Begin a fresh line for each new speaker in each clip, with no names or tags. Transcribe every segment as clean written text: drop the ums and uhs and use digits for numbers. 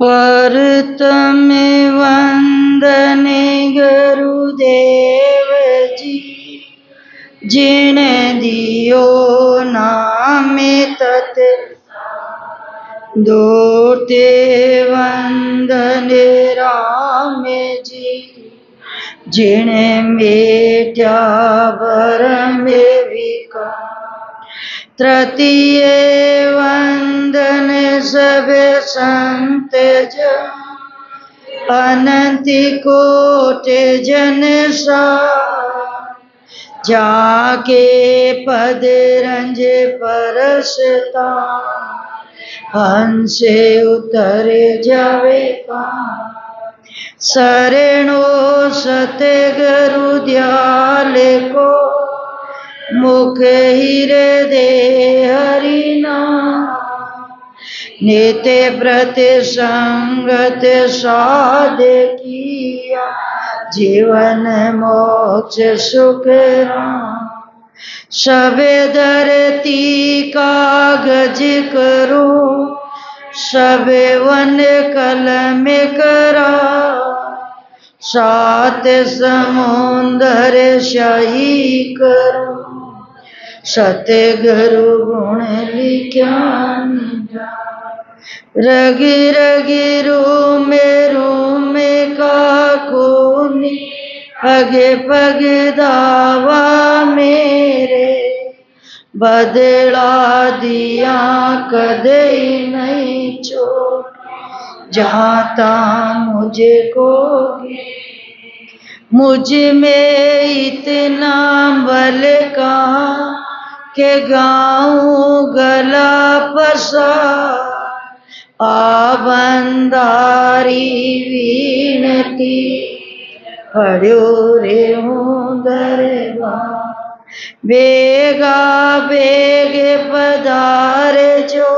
पर तमे वंदने गुरुदेव जी, जिने दियो नामे तत् दोते वंदने राम जी, जिने मेट्या भरम विकार। तृतीय वंदन सब संत जन, अनंत कोट जन सा, जाके पद रंज परसता, हंस उतर जावे पार। शरणो सतगुरु दयाल को, मुख हृदय हरि नाम। नित्य व्रत संगत साध किया, जीवन मोक्ष सुख राम। सब धरती कागज करो, सब वन कलम करा, सात समुंदर शाही करो, सतगुरु गुण लिख्या। रग रग रूम का खूनी, पग पग दावा मेरे, बदला दिया कदे नहीं छोड़, जाता मुझे को। मुझ में इतना बल कहाँ के गाऊं गला पसार, आ बंदारी विनती पढ़ो रे हूँ दरबार। बेगा बेग पधार जो,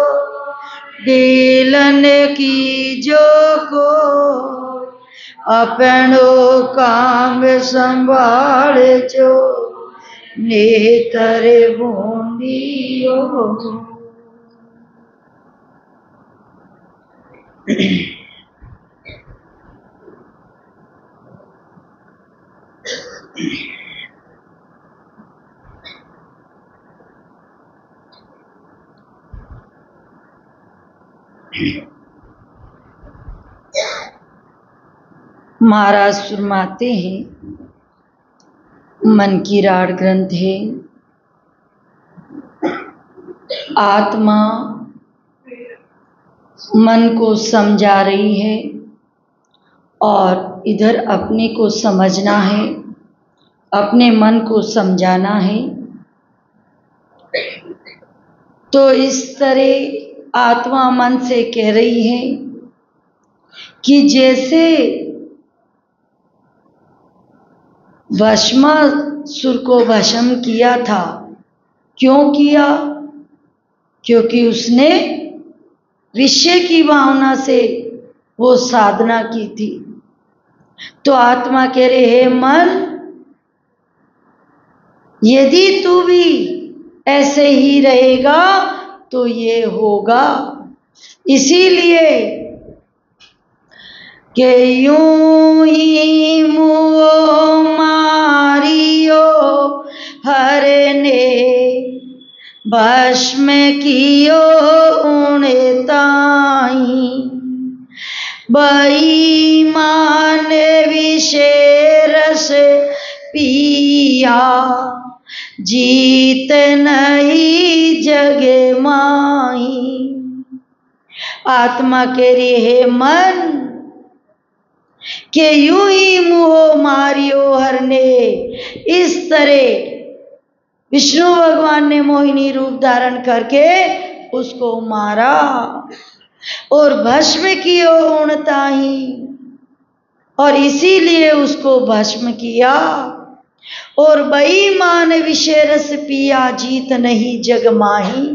दिलन की जो को, अपनो काम संभाल जो, नेतर बूंदियो। महाराज फरमाते हैं, मन की राड़ ग्रंथ है, आत्मा मन को समझा रही है और इधर अपने को समझना है, अपने मन को समझाना है। तो इस तरह आत्मा मन से कह रही है कि जैसे भस्मासुर को भस्म किया था, क्यों किया? क्योंकि उसने विषय की भावना से वो साधना की थी। तो आत्मा कह रहे हे मन, यदि तू भी ऐसे ही रहेगा तो ये होगा। इसीलिए कि यूं ही मुओ मारियो हर ने, भस्म कियो उणे ताई, बेईमान विषय रस पिया, जीत नहीं जग माही। आत्मा कह रही है मन के यूं ही मुहो मारियो हरने। इस तरह विष्णु भगवान ने मोहिनी रूप धारण करके उसको मारा और भस्म कियो उणताही, और इसीलिए उसको भस्म किया। और बेईमान विषय रस पिया, जीत नहीं जग माही।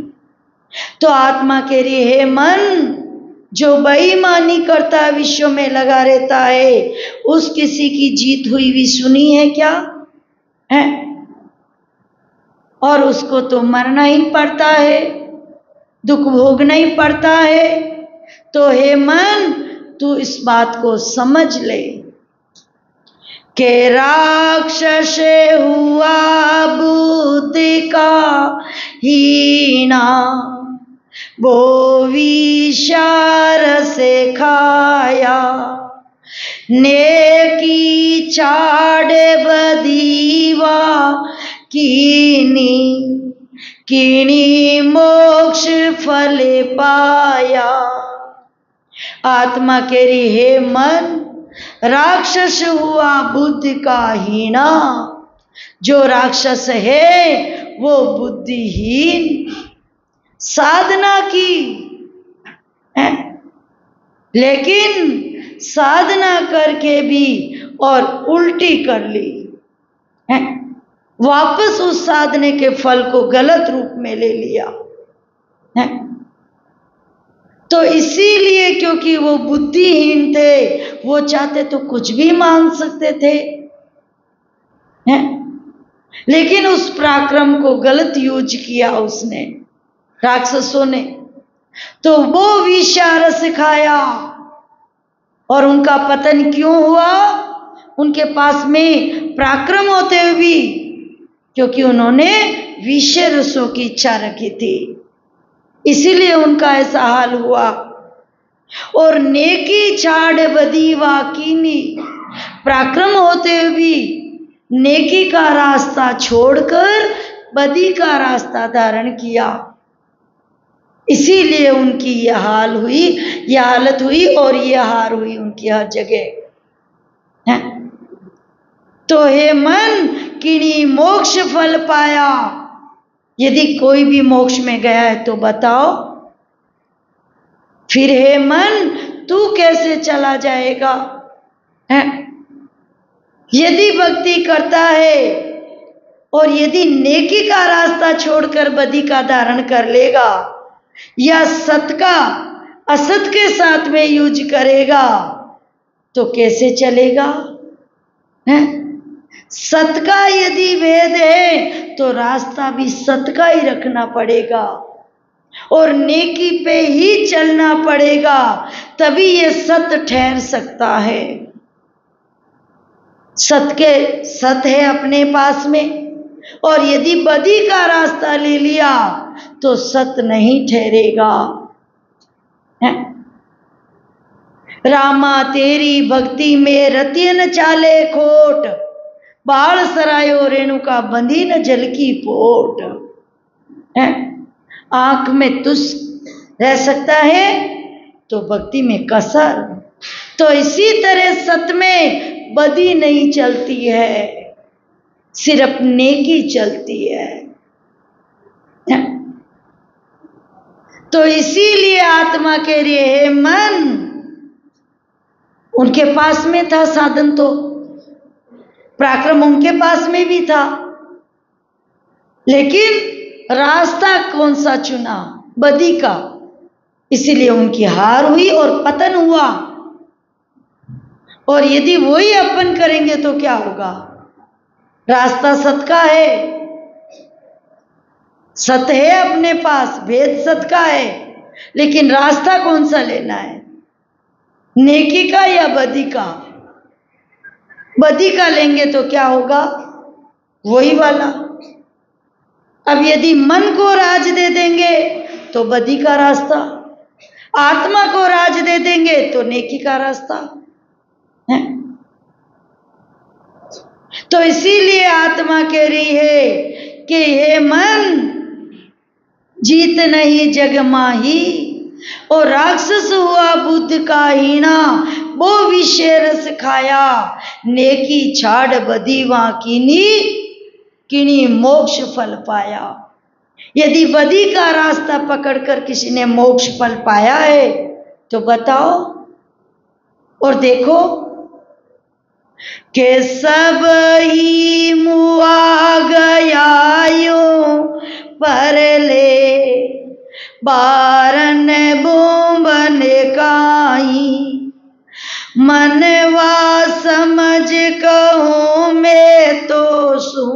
तो आत्मा कह रही है मन, जो बेईमानी करता है, विश्व में लगा रहता है, उस किसी की जीत हुई भी सुनी है क्या? है? और उसको तो मरना ही पड़ता है, दुख भोगना ही पड़ता है। तो हे मन, तू इस बात को समझ ले कि राक्षस हुआ बुद्धि का हीना, वो विचार से खाया, नेकी चाड़ बदीवा कीनी, कीनी मोक्ष फल पाया। आत्मा कह रही, हे मन, राक्षस हुआ बुद्धि का हीना। जो राक्षस है वो बुद्धिहीन, साधना की है, लेकिन साधना करके भी और उल्टी कर ली है, वापस उस साधने के फल को गलत रूप में ले लिया है। तो इसीलिए क्योंकि वो बुद्धिहीन थे, वो चाहते तो कुछ भी मान सकते थे है? लेकिन उस पराक्रम को गलत यूज किया उसने, राक्षसों ने। तो वो विषार सिखाया और उनका पतन क्यों हुआ? उनके पास में पराक्रम होते हुए भी, क्योंकि उन्होंने विषय रसों की इच्छा रखी थी, इसीलिए उनका ऐसा हाल हुआ। और नेकी छाड़ बदी वाकीनी, पराक्रम होते हुए भी नेकी का रास्ता छोड़कर बदी का रास्ता धारण किया, इसीलिए उनकी यह हाल हुई, यह हालत हुई और यह हार हुई उनकी हर जगह है। तो हे मन, किणी मोक्ष फल पाया। यदि कोई भी मोक्ष में गया है तो बताओ, फिर हे मन तू कैसे चला जाएगा है? यदि भक्ति करता है और यदि नेकी का रास्ता छोड़कर बदी का धारण कर लेगा, या सत का असत के साथ में यूज करेगा, तो कैसे चलेगा है? सत का यदि भेद है तो रास्ता भी सत का ही रखना पड़ेगा और नेकी पे ही चलना पड़ेगा, तभी ये सत ठहर सकता है। सत है अपने पास में, और यदि बदी का रास्ता ले लिया तो सत नहीं ठहरेगा है? रामा तेरी भक्ति में रतिय न चाले खोट, बाल सरायो रेणुका बंधी न जल की पोट है? आंख में तुस रह सकता है तो भक्ति में कसर। तो इसी तरह सत में बदी नहीं चलती है, सिर्फ नेकी चलती है। तो इसीलिए आत्मा कह रही है, मन, उनके पास में था साधन, तो पराक्रम उनके पास में भी था, लेकिन रास्ता कौन सा चुना? बदी का। इसीलिए उनकी हार हुई और पतन हुआ। और यदि वही अपन करेंगे तो क्या होगा? रास्ता सत का है, सत है अपने पास, भेद सत का है, लेकिन रास्ता कौन सा लेना है? नेकी का या बदी का? बदी का लेंगे तो क्या होगा? वही वाला। अब यदि मन को राज दे देंगे तो बदी का रास्ता, आत्मा को राज दे देंगे तो नेकी का रास्ता है। तो इसीलिए आत्मा कह रही है कि हे मन, जीत नहीं जग माही, और राक्षस हुआ बुद्ध का हीना, वो विषय रस खाया, नेकी छाड़ बदी वाकीनी, किनी मोक्ष फल पाया। यदि बदी का रास्ता पकड़कर किसी ने मोक्ष फल पाया है तो बताओ और देखो कि सब ही मुआ गया यूं पर ले, बारन बोंबन काई, मनवा समझ कहूँ मैं तो सू,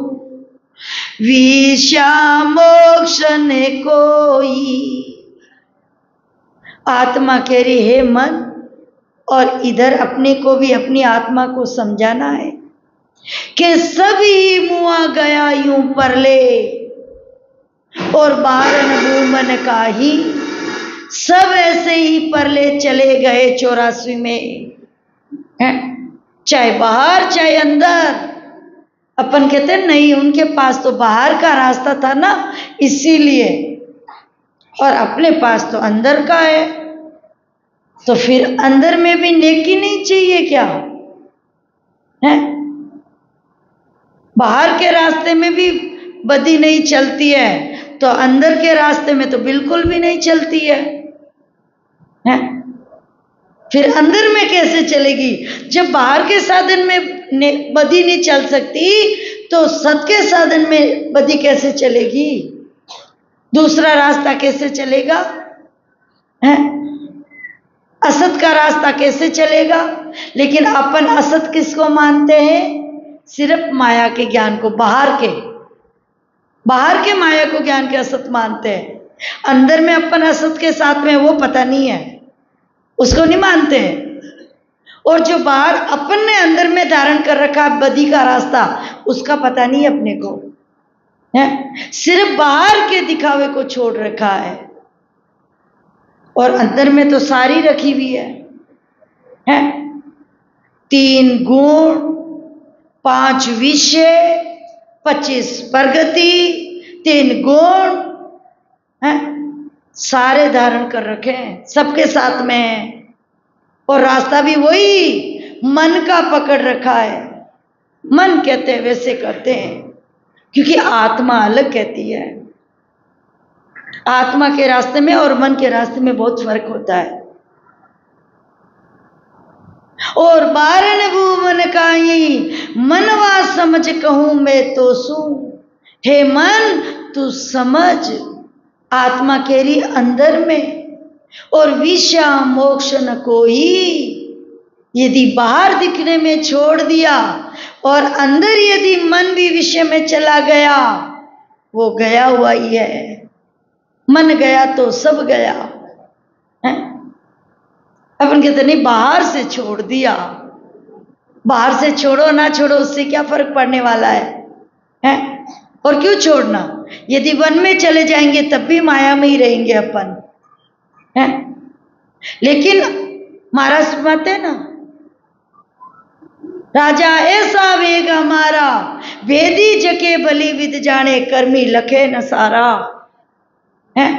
विषा मोक्ष ने कोई। आत्मा कह रही है, मन, और इधर अपने को भी अपनी आत्मा को समझाना है कि सभी मुआ गया यूं परले और बारन भूमन का ही, सब ऐसे ही परले चले गए 84 में, हैं? चाहे बाहर चाहे अंदर। अपन कहते हैं नहीं, उनके पास तो बाहर का रास्ता था ना, इसीलिए, और अपने पास तो अंदर का है। तो फिर अंदर में भी नेकी नहीं चाहिए क्या है? बाहर के रास्ते में भी बदी नहीं चलती है, तो अंदर के रास्ते में तो बिल्कुल भी नहीं चलती है? फिर अंदर में कैसे चलेगी? जब बाहर के साधन में बदी नहीं चल सकती, तो सत के साधन में बदी कैसे चलेगी? दूसरा रास्ता कैसे चलेगा? है? असत का रास्ता कैसे चलेगा? लेकिन अपन असत किसको मानते हैं? सिर्फ माया के ज्ञान को, बाहर के माया को ज्ञान के असत मानते हैं। अंदर में अपन असत के साथ में वो पता नहीं है, उसको नहीं मानते हैं। और जो बाहर अपन ने अंदर में धारण कर रखा बदी का रास्ता, उसका पता नहीं अपने को है। सिर्फ बाहर के दिखावे को छोड़ रखा है, और अंदर में तो सारी रखी हुई है? 3 गुण, 5 विषय, 25 प्रगति, 3 गुण है, सारे धारण कर रखे हैं, सबके साथ में है। और रास्ता भी वही मन का पकड़ रखा है। मन कहते हैं वैसे करते हैं, क्योंकि आत्मा अलग कहती है। आत्मा के रास्ते में और मन के रास्ते में बहुत फर्क होता है। और बारन भूमन काई मनवा समझ कहूं मैं तो सू, हे मन तू समझ, आत्मा केरी अंदर में, और विषय मोक्ष न कोई। यदि बाहर दिखने में छोड़ दिया और अंदर यदि मन भी विषय में चला गया, वो गया हुआ ही है। मन गया तो सब गया है? अपन कहते नहीं, बाहर से छोड़ दिया। बाहर से छोड़ो ना छोड़ो, उससे क्या फर्क पड़ने वाला है? और क्यों छोड़ना? यदि वन में चले जाएंगे तब भी माया में ही रहेंगे अपन है। लेकिन महाराज फरमाते ना, राजा ऐसा वेग हमारा, वेदी जके बलि विद जाने, कर्मी लखे न सारा है।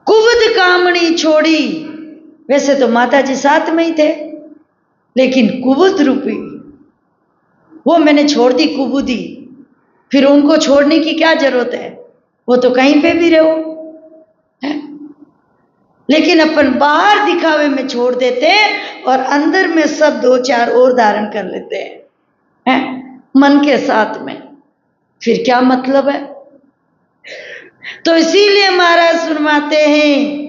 कुबुद कामणी छोड़ी, वैसे तो माता जी साथ में ही थे, लेकिन कुबुद रूपी वो मैंने छोड़ दी, कुबुदी। फिर उनको छोड़ने की क्या जरूरत है? वो तो कहीं पे भी रहो है? लेकिन अपन बाहर दिखावे में छोड़ देते हैं और अंदर में सब 2-4 और धारण कर लेते हैं मन के साथ में। फिर क्या मतलब है? तो इसीलिए महाराज फरमाते हैं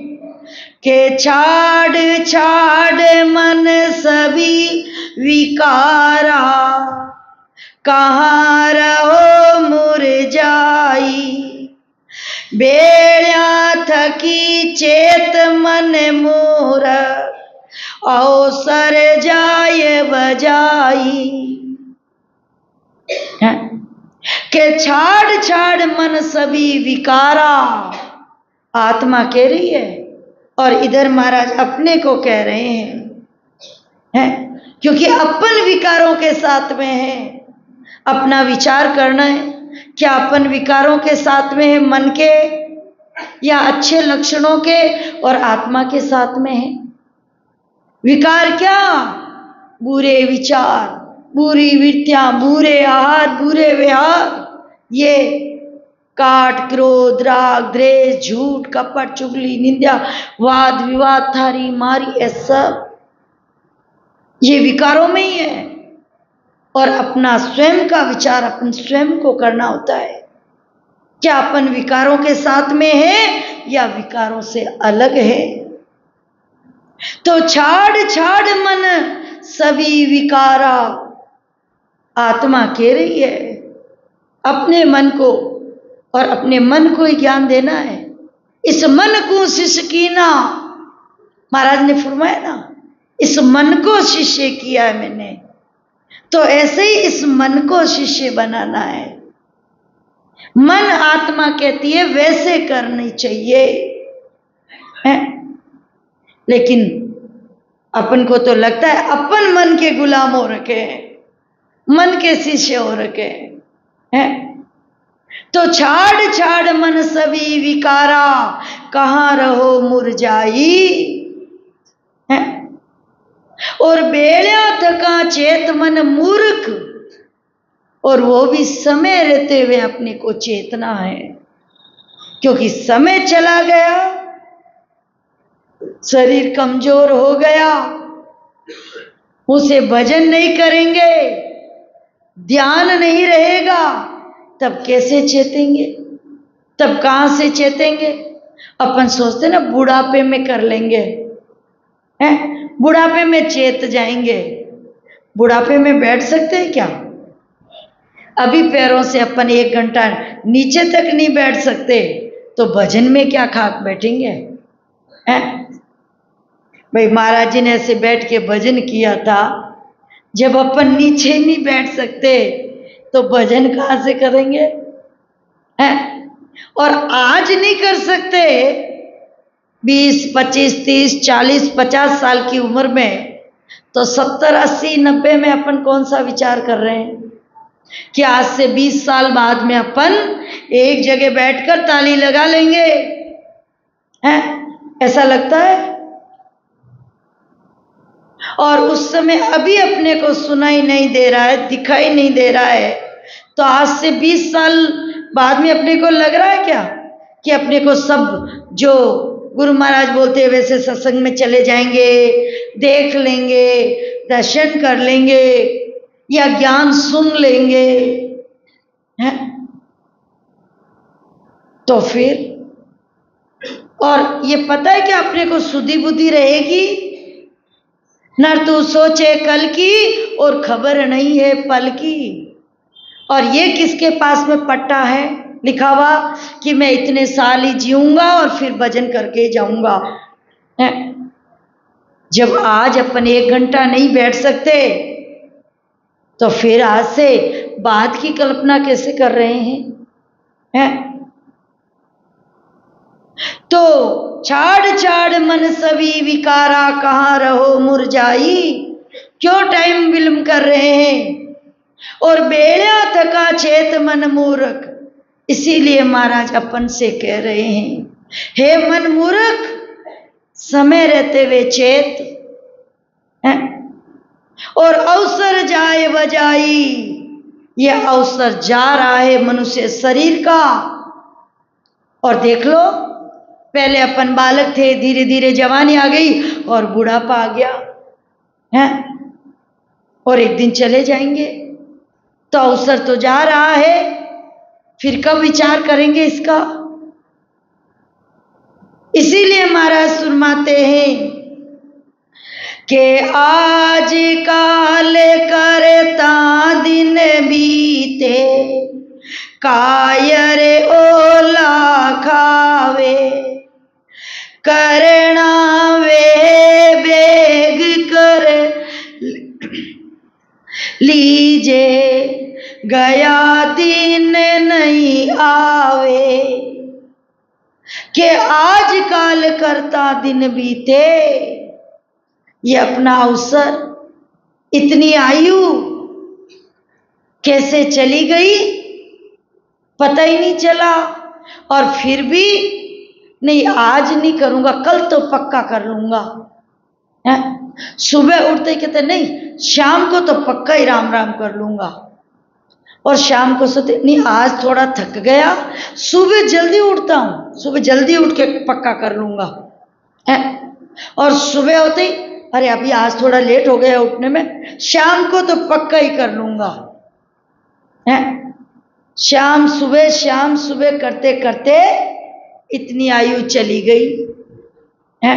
कि छाड़ छाड़ मन सभी विकारा, कहाँ रहो मुरझाई, बेड़ा थकी चेत मन मोर, अवसर जाय बजाई। के छाड़ छाड़ मन सभी विकारा, आत्मा कह रही है, और इधर महाराज अपने को कह रहे हैं? क्योंकि अपन विकारों के साथ में है। अपना विचार करना है, क्या अपन विकारों के साथ में है, मन के या अच्छे लक्षणों के और आत्मा के साथ में है? विकार क्या? बुरे विचार, बुरी वृत्तियां, बुरे आहार, बुरे व्यवहार, ये काट, क्रोध, राग, द्वेष, झूठ, कपट, चुगली, निंदा, वाद विवाद, थारी मारी, ऐसा ये विकारों में ही है। और अपना स्वयं का विचार अपन स्वयं को करना होता है। क्या अपन विकारों के साथ में है या विकारों से अलग है? तो छाड़ छाड़ मन सभी विकारा, आत्मा कह रही है अपने मन को, और अपने मन को ही ज्ञान देना है। इस मन को सिसकीना, महाराज ने फरमाया ना, इस मन को शिष्य किया है मैंने, तो ऐसे ही इस मन को शिष्य बनाना है। मन आत्मा कहती है वैसे करनी चाहिए है? लेकिन अपन को तो लगता है अपन मन के गुलाम हो रखे हैं, मन के शिष्य हो रखे हैं। तो छाड़ छाड़ मन सभी विकारा, कहाँ रहो मुरझाई है? और बेड़ा थका चेत मन मूर्ख, और वो भी समय रहते हुए अपने को चेतना है, क्योंकि समय चला गया, शरीर कमजोर हो गया, उसे भजन नहीं करेंगे, ध्यान नहीं रहेगा, तब कैसे चेतेंगे? तब कहाँ से चेतेंगे? अपन सोचते ना बुढ़ापे में कर लेंगे, हैं? बुढ़ापे में चेत जाएंगे। बुढ़ापे में बैठ सकते हैं क्या? अभी पैरों से अपन 1 घंटा नीचे तक नहीं बैठ सकते, तो भजन में क्या खाक बैठेंगे? हैं? भाई महाराज जी ने ऐसे बैठ के भजन किया था, जब अपन नीचे नहीं बैठ सकते तो भजन कहाँ से करेंगे? हैं? और आज नहीं कर सकते, 20, 25, 30, 40, 50 साल की उम्र में, तो 70, 80, 90 में अपन कौन सा विचार कर रहे हैं कि आज से 20 साल बाद में अपन एक जगह बैठकर ताली लगा लेंगे? हैं? ऐसा लगता है? और उस समय अभी अपने को सुनाई नहीं दे रहा है, दिखाई नहीं दे रहा है, तो आज से 20 साल बाद में अपने को लग रहा है क्या कि अपने को सब जो गुरु महाराज बोलते हैं वैसे सत्संग में चले जाएंगे, देख लेंगे, दर्शन कर लेंगे या ज्ञान सुन लेंगे? हैं? तो फिर, और ये पता है कि अपने को सुधी बुद्धि रहेगी? नर तू सोचे कल की और खबर नहीं है पल की। और ये किसके पास में पट्टा है लिखा हुआ कि मैं इतने साल ही जीऊंगा और फिर भजन करके जाऊंगा? जब आज अपन 1 घंटा नहीं बैठ सकते, तो फिर आज से बाद की कल्पना कैसे कर रहे हैं? तो छाड़ छाड़ मन सभी विकारा, कहाँ रहो मुरझाई, क्यों टाइम विलंब कर रहे हैं? और बेड़ा थका चेत मन मूर्ख, इसीलिए महाराज अपन से कह रहे हैं, हे मन मूर्ख, समय रहते हुए चेत है? और अवसर जाए बजाई, यह अवसर जा रहा है मनुष्य शरीर का। और देख लो, पहले अपन बालक थे, धीरे धीरे जवानी आ गई और बुढ़ापा आ गया है, और एक दिन चले जाएंगे। तो अवसर तो जा रहा है, फिर कब विचार करेंगे इसका? इसीलिए महाराज फरमाते हैं कि आज काल करता दिन बीते, कायर ओला खावे, करना वे बेग कर लीजे, गया दिन नहीं आवे। कि आज काल करता दिन बीते, ये अपना अवसर, इतनी आयु कैसे चली गई पता ही नहीं चला। और फिर भी नहीं, आज नहीं करूंगा, कल तो पक्का कर लूंगा। सुबह उठते ही कहते नहीं, शाम को तो पक्का ही राम राम कर लूंगा। और शाम को सोते नहीं, आज थोड़ा थक गया, सुबह जल्दी उठता हूँ, सुबह जल्दी उठ के पक्का कर लूंगा। और सुबह होते ही अरे अभी आज थोड़ा लेट हो गया उठने में, शाम को तो पक्का ही कर लूंगा। शाम सुबह करते करते इतनी आयु चली गई है,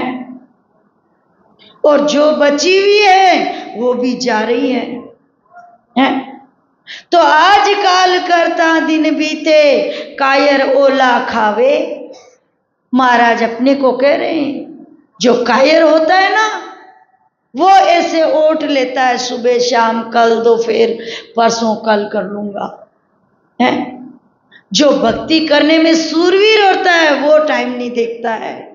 और जो बची हुई है वो भी जा रही है। तो आज काल करता दिन बीते, कायर ओला खावे। महाराज अपने को कह रहे हैं जो कायर होता है ना, वो ऐसे ओट लेता है सुबह शाम, कल दो, फिर परसों कल कर लूंगा, है। जो भक्ति करने में सूरवीर होता है वो टाइम नहीं देखता है।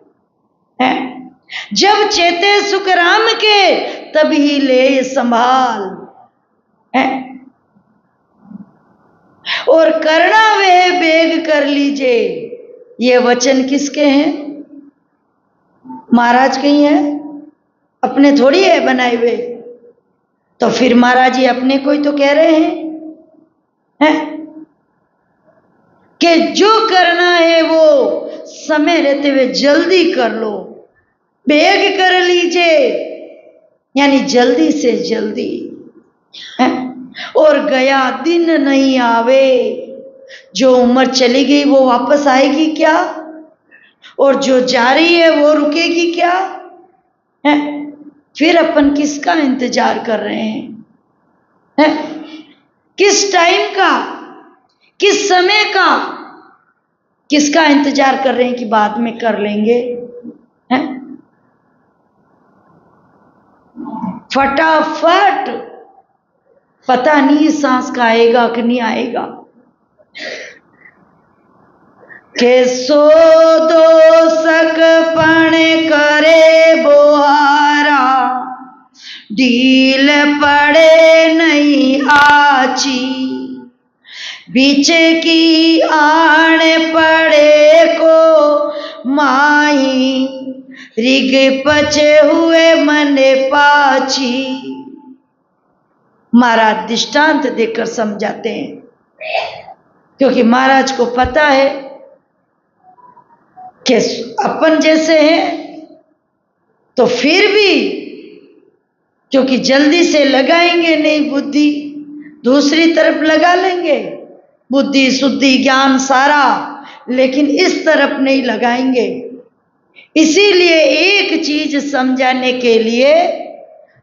जब चेते सुख राम के तभी ले संभाल, है। और करना वह बेग कर लीजिए, ये वचन किसके हैं? महाराज के ही हैं, अपने थोड़ी है बनाए हुए। तो फिर महाराज जी अपने को ही तो कह रहे हैं कि जो करना है वो समय रहते हुए जल्दी कर लो, बेग कर लीजिए, यानी जल्दी से जल्दी, है? और गया दिन नहीं आवे, जो उम्र चली गई वो वापस आएगी क्या? और जो जा रही है वो रुकेगी क्या, है? फिर अपन किसका इंतजार कर रहे हैं? किस टाइम का, किस समय का, किसका इंतजार कर रहे हैं कि बाद में कर लेंगे, हैं? फटाफट, पता नहीं सांस का आएगा कि नहीं आएगा। के सो दो सकपण करे बोहारा, ढील पड़े नहीं आची, बीच की आण पड़े को माही, रिग पचे हुए मन पाची। महाराज दृष्टांत देकर समझाते हैं, क्योंकि महाराज को पता है कि अपन जैसे हैं तो फिर भी, क्योंकि जल्दी से लगाएंगे नहीं बुद्धि, दूसरी तरफ लगा लेंगे बुद्धि शुद्धि ज्ञान सारा, लेकिन इस तरफ नहीं लगाएंगे। इसीलिए एक चीज समझाने के लिए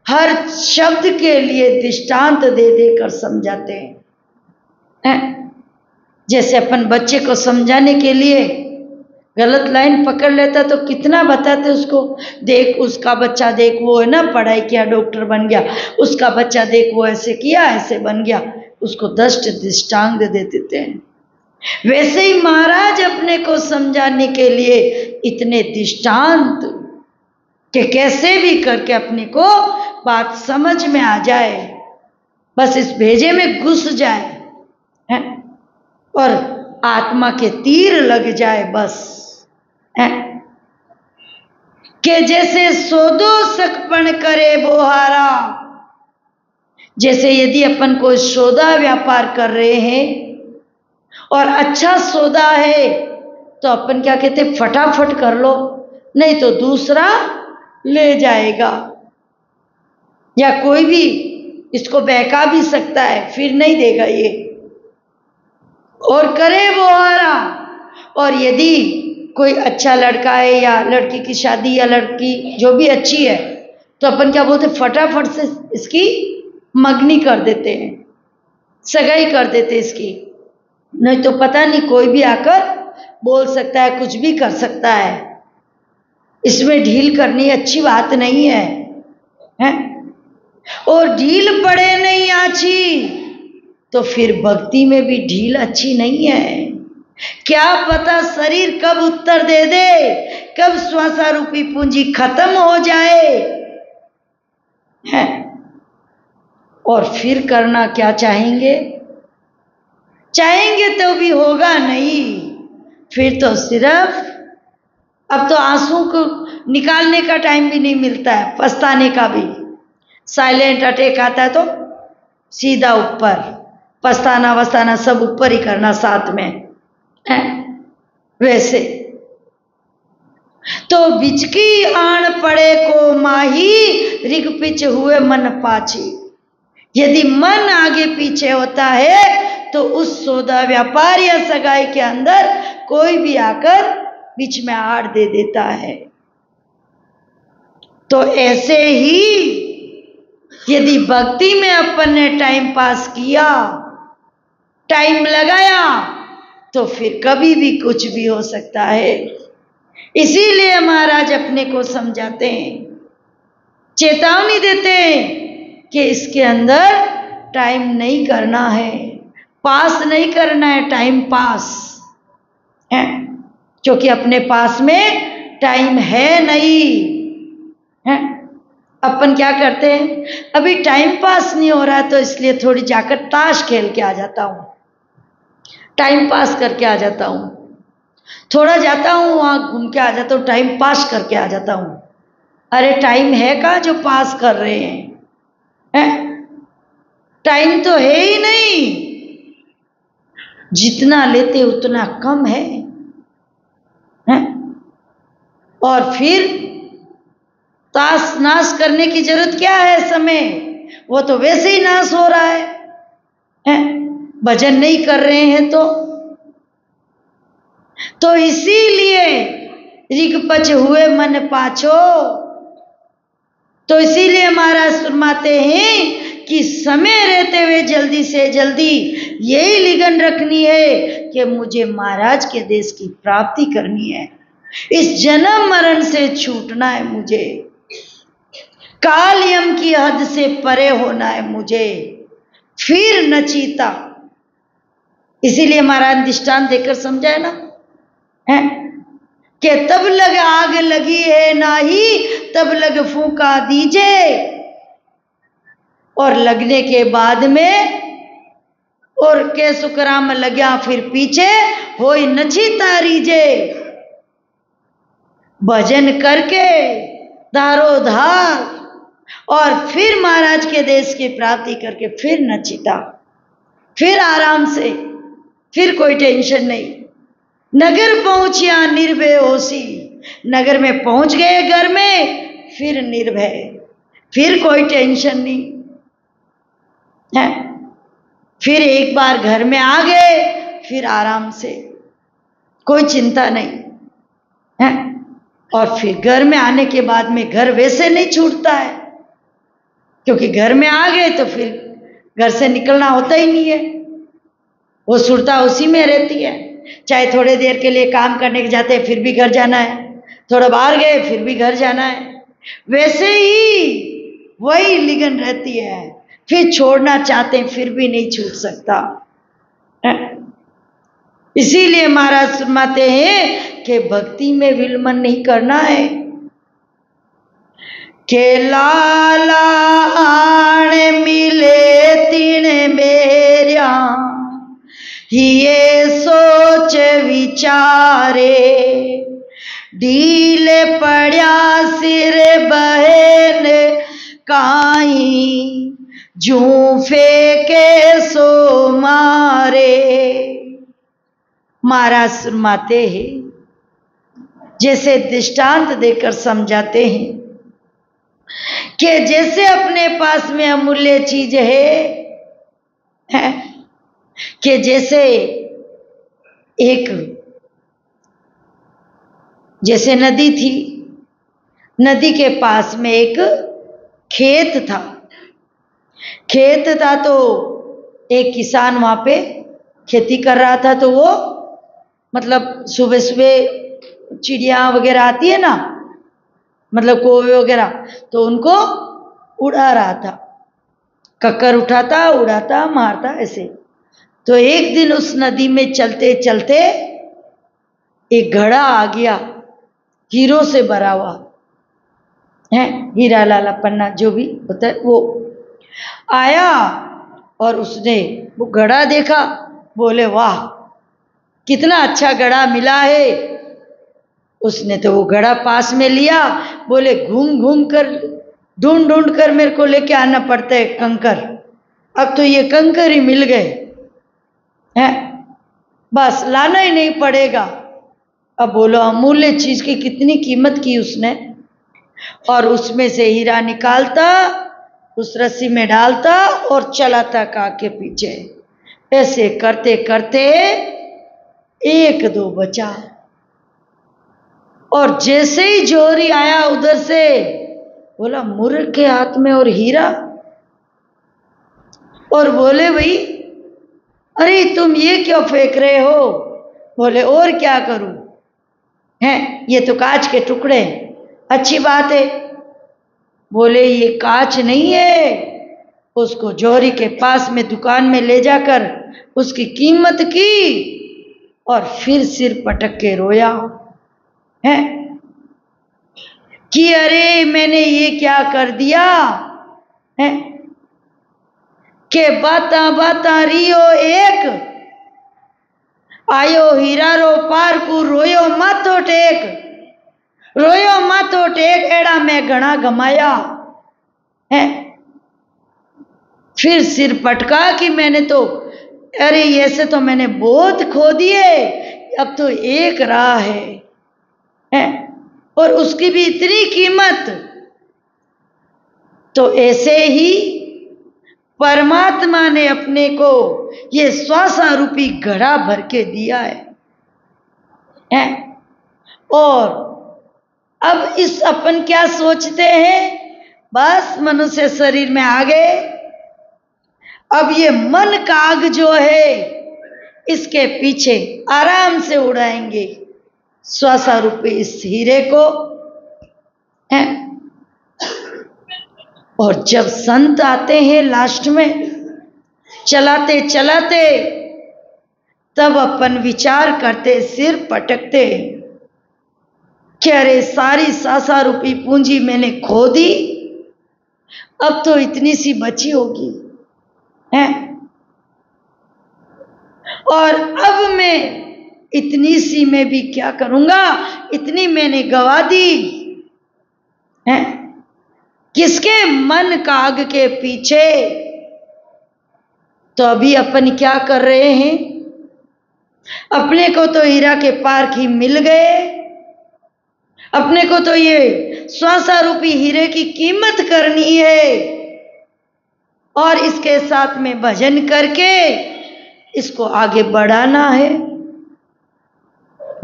हर शब्द के लिए दृष्टांत दे देकर समझाते हैं। जैसे अपन बच्चे को समझाने के लिए गलत लाइन पकड़ लेता तो कितना बताते उसको, देख उसका बच्चा देख वो है ना पढ़ाई किया डॉक्टर बन गया, उसका बच्चा देख वो ऐसे किया ऐसे बन गया, उसको 10 दृष्टांत दे देते हैं। वैसे ही महाराज अपने को समझाने के लिए इतने दृष्टांत कि कैसे भी करके अपने को बात समझ में आ जाए, बस इस भेजे में घुस जाए, है? और आत्मा के तीर लग जाए बस, है? कि जैसे सोदो सकपण करे बोहारा, जैसे यदि अपन कोई सौदा व्यापार कर रहे हैं और अच्छा सौदा है तो अपन क्या कहते, फटाफट कर लो, नहीं तो दूसरा ले जाएगा, या कोई भी इसको बहका भी सकता है, फिर नहीं देगा ये, और करे बोहारा। और यदि कोई अच्छा लड़का है या लड़की की शादी या लड़की जो भी अच्छी है तो अपन क्या बोलते, फटाफट से इसकी मगनी कर देते हैं, सगाई कर देते इसकी, नहीं तो पता नहीं कोई भी आकर बोल सकता है, कुछ भी कर सकता है। इसमें ढील करनी अच्छी बात नहीं है, हैं? और ढील पड़े नहीं आची, तो फिर भक्ति में भी ढील अच्छी नहीं है। क्या पता शरीर कब उत्तर दे दे, कब श्वासारूपी पूंजी खत्म हो जाए, है? और फिर करना क्या चाहेंगे, चाहेंगे तो भी होगा नहीं, फिर तो सिर्फ अब तो आंसू को निकालने का टाइम भी नहीं मिलता है, पछताने का भी। साइलेंट अटैक आता है तो सीधा ऊपर, पछताना वस्ताना सब ऊपर ही करना साथ में, है? वैसे तो बिचकी आण पड़े को माही, रिग पिच हुए मन पाची। यदि मन आगे पीछे होता है तो उस सौदा व्यापार या सगाई के अंदर कोई भी आकर बीच में आड़ दे देता है। तो ऐसे ही यदि भक्ति में अपन ने टाइम पास किया, टाइम लगाया, तो फिर कभी भी कुछ भी हो सकता है। इसीलिए महाराज अपने को समझाते हैं, चेतावनी देते हैं कि इसके अंदर टाइम नहीं करना है, पास नहीं करना है, टाइम पास है, क्योंकि अपने पास में टाइम है नहीं है। अपन क्या करते हैं, अभी टाइम पास नहीं हो रहा है तो इसलिए थोड़ी जाकर ताश खेल के आ जाता हूँ, टाइम पास करके आ जाता हूँ, थोड़ा जाता हूँ वहाँ घूम के आ जाता हूँ, टाइम पास करके आ जाता हूँ। अरे टाइम है का जो पास कर रहे हैं? टाइम तो है ही नहीं, जितना लेते उतना कम है, हैं? और फिर ताश नाश करने की जरूरत क्या है, समय वो तो वैसे ही नाश हो रहा है, हैं? भजन नहीं कर रहे हैं तो इसीलिए ऋगपच हुए मन पाछो। तो इसीलिए महाराज फरमाते हैं कि समय रहते हुए जल्दी से जल्दी यही लगन रखनी है कि मुझे महाराज के देश की प्राप्ति करनी है, इस जन्म मरण से छूटना है, मुझे काल यम की हद से परे होना है मुझे, फिर नचीता। इसीलिए महाराज दृष्टांत देकर समझाए ना, है कि तब लग आग लगी है नाही, तब लग फूंका दीजे, और लगने के बाद में और के सुकराम लग्या फिर पीछे होई नचीता रीजे। भजन करके धारो धार और फिर महाराज के देश की प्राप्ति करके फिर नचीता, फिर आराम से, फिर कोई टेंशन नहीं। नगर पहुंचिया निर्भय होसी, नगर में पहुंच गए घर में, फिर निर्भय, फिर कोई टेंशन नहीं है। फिर एक बार घर में आ गए फिर आराम से, कोई चिंता नहीं है। और फिर घर में आने के बाद में घर वैसे नहीं छूटता है, क्योंकि घर में आ गए तो फिर घर से निकलना होता ही नहीं है, वो सुरता उसी में रहती है। चाहे थोड़े देर के लिए काम करने के जाते हैं फिर भी घर जाना है, थोड़ा बाहर गए फिर भी घर जाना है, वैसे ही वही लिगन रहती है। फिर छोड़ना चाहते हैं फिर भी नहीं छूट सकता। इसीलिए महाराज फरमाते हैं कि भक्ति में विलंबन नहीं करना है। के लाला आण मिले तीन मेरिया, ये सोच विचारे, ढीले पड़ा सिर बहन काई, जूं फेंके सो मारे। महाराज फरमाते हैं, जैसे दृष्टांत देकर समझाते हैं कि जैसे अपने पास में अमूल्य चीज है कि जैसे जैसे नदी थी, नदी के पास में एक खेत था, तो एक किसान वहां पे खेती कर रहा था। तो वो मतलब सुबह सुबह चिड़िया वगैरह आती है ना, मतलब कौवे वगैरह, तो उनको उड़ा रहा था, कक्कर उठाता उड़ाता मारता ऐसे। तो एक दिन उस नदी में चलते चलते एक घड़ा आ गया, हीरो से भरा हुआ है, हीरा लाला पन्ना जो भी होता है वो आया, और उसने वो घड़ा देखा, बोले वाह कितना अच्छा घड़ा मिला है। उसने तो वो घड़ा पास में लिया, बोले घूम घूम कर ढूंढ ढूंढ कर मेरे को लेके आना पड़ता है कंकर, अब तो ये कंकर ही मिल गए हैं, बस लाना ही नहीं पड़ेगा। अब बोलो अमूल्य चीज की कितनी कीमत की उसने, और उसमें से हीरा निकालता, उस रस्सी में डालता और चलाता काग के पीछे। ऐसे करते करते एक दो बचा, और जैसे ही जोरी आया उधर से, बोला मूर्ख के हाथ में और हीरा, और बोले भाई अरे तुम ये क्यों फेंक रहे हो? बोले और क्या करूं, हैं, ये तो कांच के टुकड़े हैं। अच्छी बात है। बोले ये कांच नहीं है। उसको जौहरी के पास में दुकान में ले जाकर उसकी कीमत की और फिर सिर पटक के रोया है कि अरे मैंने ये क्या कर दिया है के बाता बाता रियो एक आयो हीरा रो पार को रोयो माथो टेक एड़ा मैं घना गमाया है। फिर सिर पटका कि मैंने तो, अरे ऐसे तो मैंने बहुत खो दिए, अब तो एक रहा है और उसकी भी इतनी कीमत। तो ऐसे ही परमात्मा ने अपने को ये श्वासा रूपी घड़ा भर के दिया है। और अब इस अपन क्या सोचते हैं, बस मनुष्य शरीर में आ गए, अब ये मन काग जो है इसके पीछे आराम से उड़ाएंगे श्वासा रूपी इस हीरे को है। और जब संत आते हैं लास्ट में चलाते चलाते, तब अपन विचार करते, सिर पटकते कि अरे सारी सासा रूपी पूंजी मैंने खो दी, अब तो इतनी सी बची होगी है। और अब मैं इतनी सी में भी क्या करूंगा, इतनी मैंने गवा दी है। किसके मन काग के पीछे। तो अभी अपन क्या कर रहे हैं, अपने को तो हीरा के पार्क ही मिल गए, अपने को तो ये श्वासा रूपी हीरे की कीमत करनी है और इसके साथ में भजन करके इसको आगे बढ़ाना है।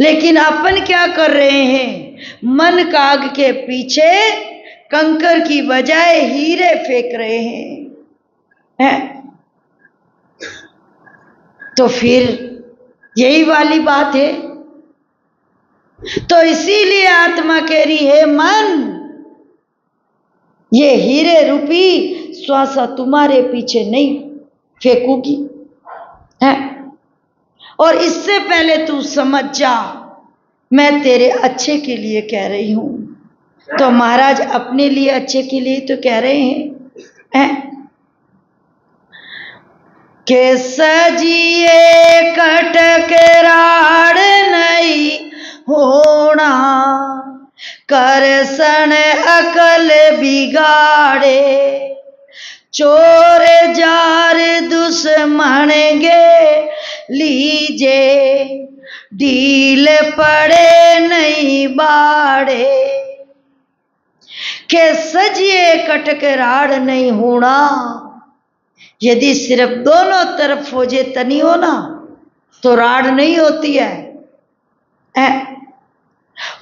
लेकिन अपन क्या कर रहे हैं, मन काग के पीछे कंकर की बजाय हीरे फेंक रहे हैं। तो फिर यही वाली बात है। तो इसीलिए आत्मा कह रही है, मन ये हीरे रूपी श्वासा तुम्हारे पीछे नहीं फेंकूगी है। और इससे पहले तू समझ जा, मैं तेरे अच्छे के लिए कह रही हूं। तो महाराज अपने लिए अच्छे के लिए तो कह रहे हैं के सजिए कटक राड़ नहीं होना, करसन अकल बिगाड़े, चोर जार दुश्मन गे लीजे, ढील पड़े नहीं बाड़े। के सजिए कटक राड़ नहीं होना, यदि सिर्फ दोनों तरफ फौजे तनी हो ना तो राड़ नहीं होती है।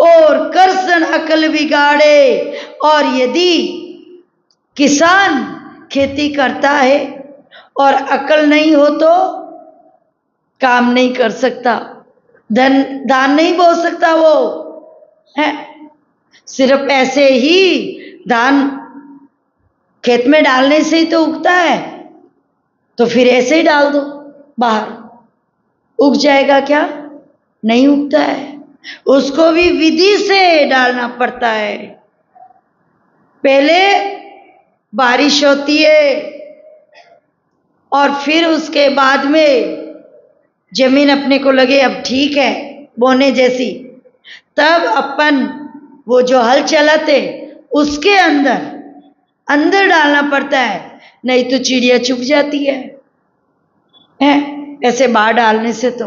और करसन अकल बिगाड़े, और यदि किसान खेती करता है और अकल नहीं हो तो काम नहीं कर सकता, धान नहीं बो सकता वो है। सिर्फ ऐसे ही धान खेत में डालने से ही तो उगता है, तो फिर ऐसे ही डाल दो बाहर, उग जाएगा क्या? नहीं उगता है, उसको भी विधि से डालना पड़ता है। पहले बारिश होती है और फिर उसके बाद में जमीन अपने को लगे अब ठीक है बोने जैसी, तब अपन वो जो हल चलाते उसके अंदर डालना पड़ता है, नहीं तो चिड़िया चुग जाती है ऐसे बाहर डालने से तो।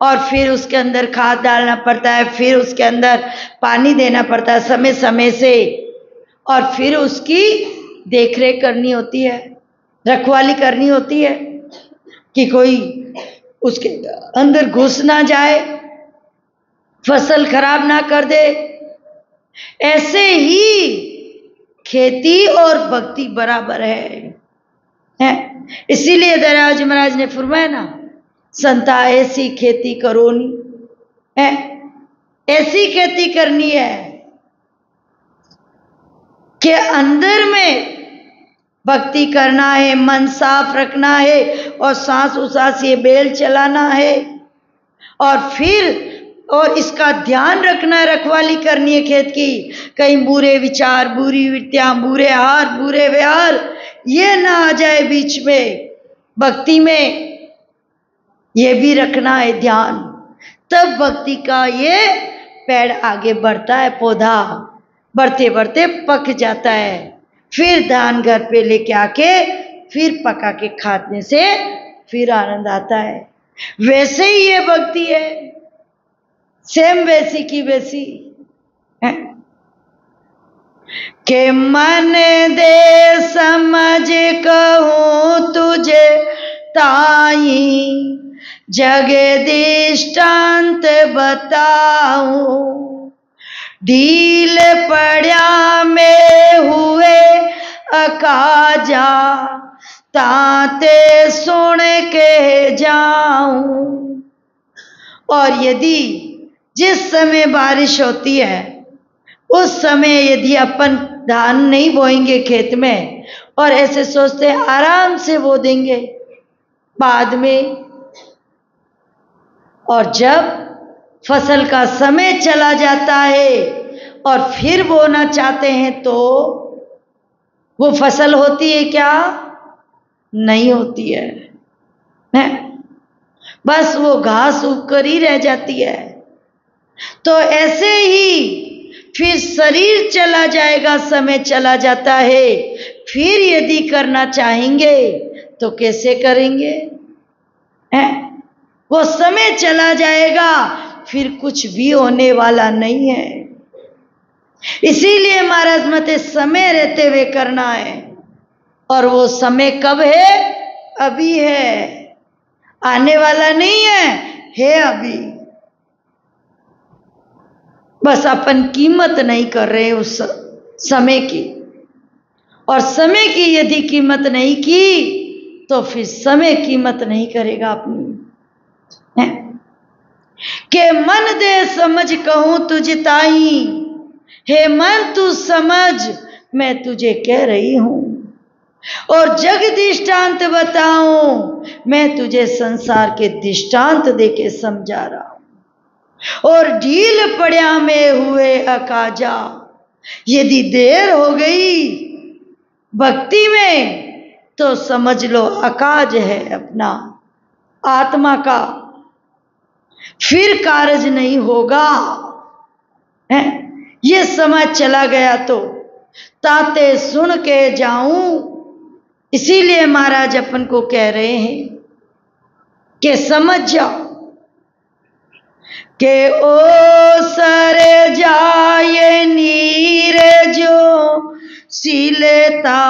और फिर उसके अंदर खाद डालना पड़ता है, फिर उसके अंदर पानी देना पड़ता है समय समय से, और फिर उसकी देखरेख करनी होती है, रखवाली करनी होती है कि कोई उसके अंदर घुस ना जाए, फसल खराब ना कर दे। ऐसे ही खेती और भक्ति बराबर है। इसीलिए दयाराज महाराज ने फरमाया ना, संता ऐसी खेती करोनी है। ऐसी खेती करनी है कि अंदर में भक्ति करना है, मन साफ रखना है और सांस उसास ये बेल चलाना है और इसका ध्यान रखना है, रखवाली करनी है खेत की। कहीं बुरे विचार, बुरी वृत्तियां, बुरे हार, बुरे व्यवहार ये ना आ जाए बीच में। भक्ति में ये भी रखना है ध्यान, तब भक्ति का ये पेड़ आगे बढ़ता है, पौधा बढ़ते बढ़ते पक जाता है। फिर धान घर पे लेके आके फिर पका के खाने से फिर आनंद आता है। वैसे ही ये भक्ति है, सेम वैसी की वैसी है कि मन दे समझ कहूँ तुझे ताई, जग दृष्टांत बताऊं, ढील पड़ा में हुए अकाजा, ताते सुन के जाऊं। और यदि जिस समय बारिश होती है उस समय यदि अपन धान नहीं बोएंगे खेत में और ऐसे सोचते आराम से बो देंगे बाद में, और जब फसल का समय चला जाता है और फिर बोना चाहते हैं तो वो फसल होती है क्या? नहीं होती है, बस वो घास उगकर ही रह जाती है। तो ऐसे ही फिर शरीर चला जाएगा, समय चला जाता है, फिर यदि करना चाहेंगे तो कैसे करेंगे? वो समय चला जाएगा, फिर कुछ भी होने वाला नहीं है। इसीलिए महाराज मते समय रहते हुए करना है, और वो समय कब है? अभी है, आने वाला नहीं है अभी। बस अपन कीमत नहीं कर रहे उस समय की, और समय की यदि कीमत नहीं की तो फिर समय कीमत नहीं करेगा अपनी। के मन दे समझ कहूँ तुझे ताई, हे मन तू समझ मैं तुझे कह रही हूं, और जग दृष्टांत बताऊं मैं तुझे संसार के दृष्टांत देके समझा रहा हूं। और ढील पड़िया में हुए अकाजा, यदि देर हो गई भक्ति में तो समझ लो अकाज है अपना आत्मा का, फिर कारज नहीं होगा। ये समय चला गया तो ताते सुन के जाऊं। इसीलिए महाराज अपन को कह रहे हैं कि समझ जाओ के ओ सर जाए नीर जो सीलेता,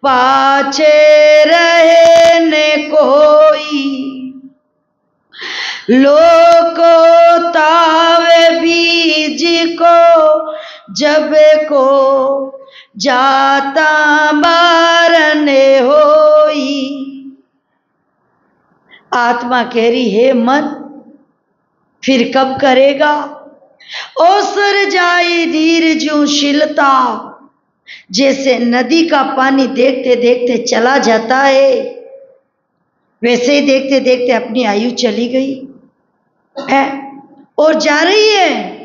पाछे रहे ने कोई, लोको तावे बीज को जब को जाता बारने होई। आत्मा कह रही है मन फिर कब करेगा? ओसर जाए धीर जो शीलता, जैसे नदी का पानी देखते देखते चला जाता है वैसे ही देखते देखते अपनी आयु चली गई है और जा रही है,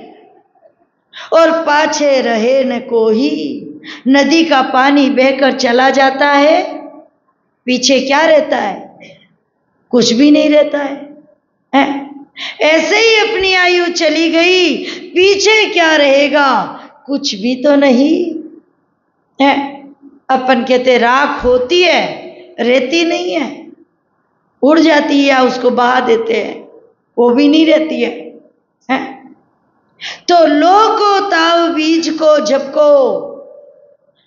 और पाछे रहे न कोई। नदी का पानी बहकर चला जाता है, पीछे क्या रहता है? कुछ भी नहीं रहता है। ऐसे ही अपनी आयु चली गई, पीछे क्या रहेगा? कुछ भी तो नहीं है। अपन कहते राख होती है, रहती नहीं है, उड़ जाती है या उसको बहा देते हैं, वो भी नहीं रहती है। तो लोह को ताव बीज को झपको,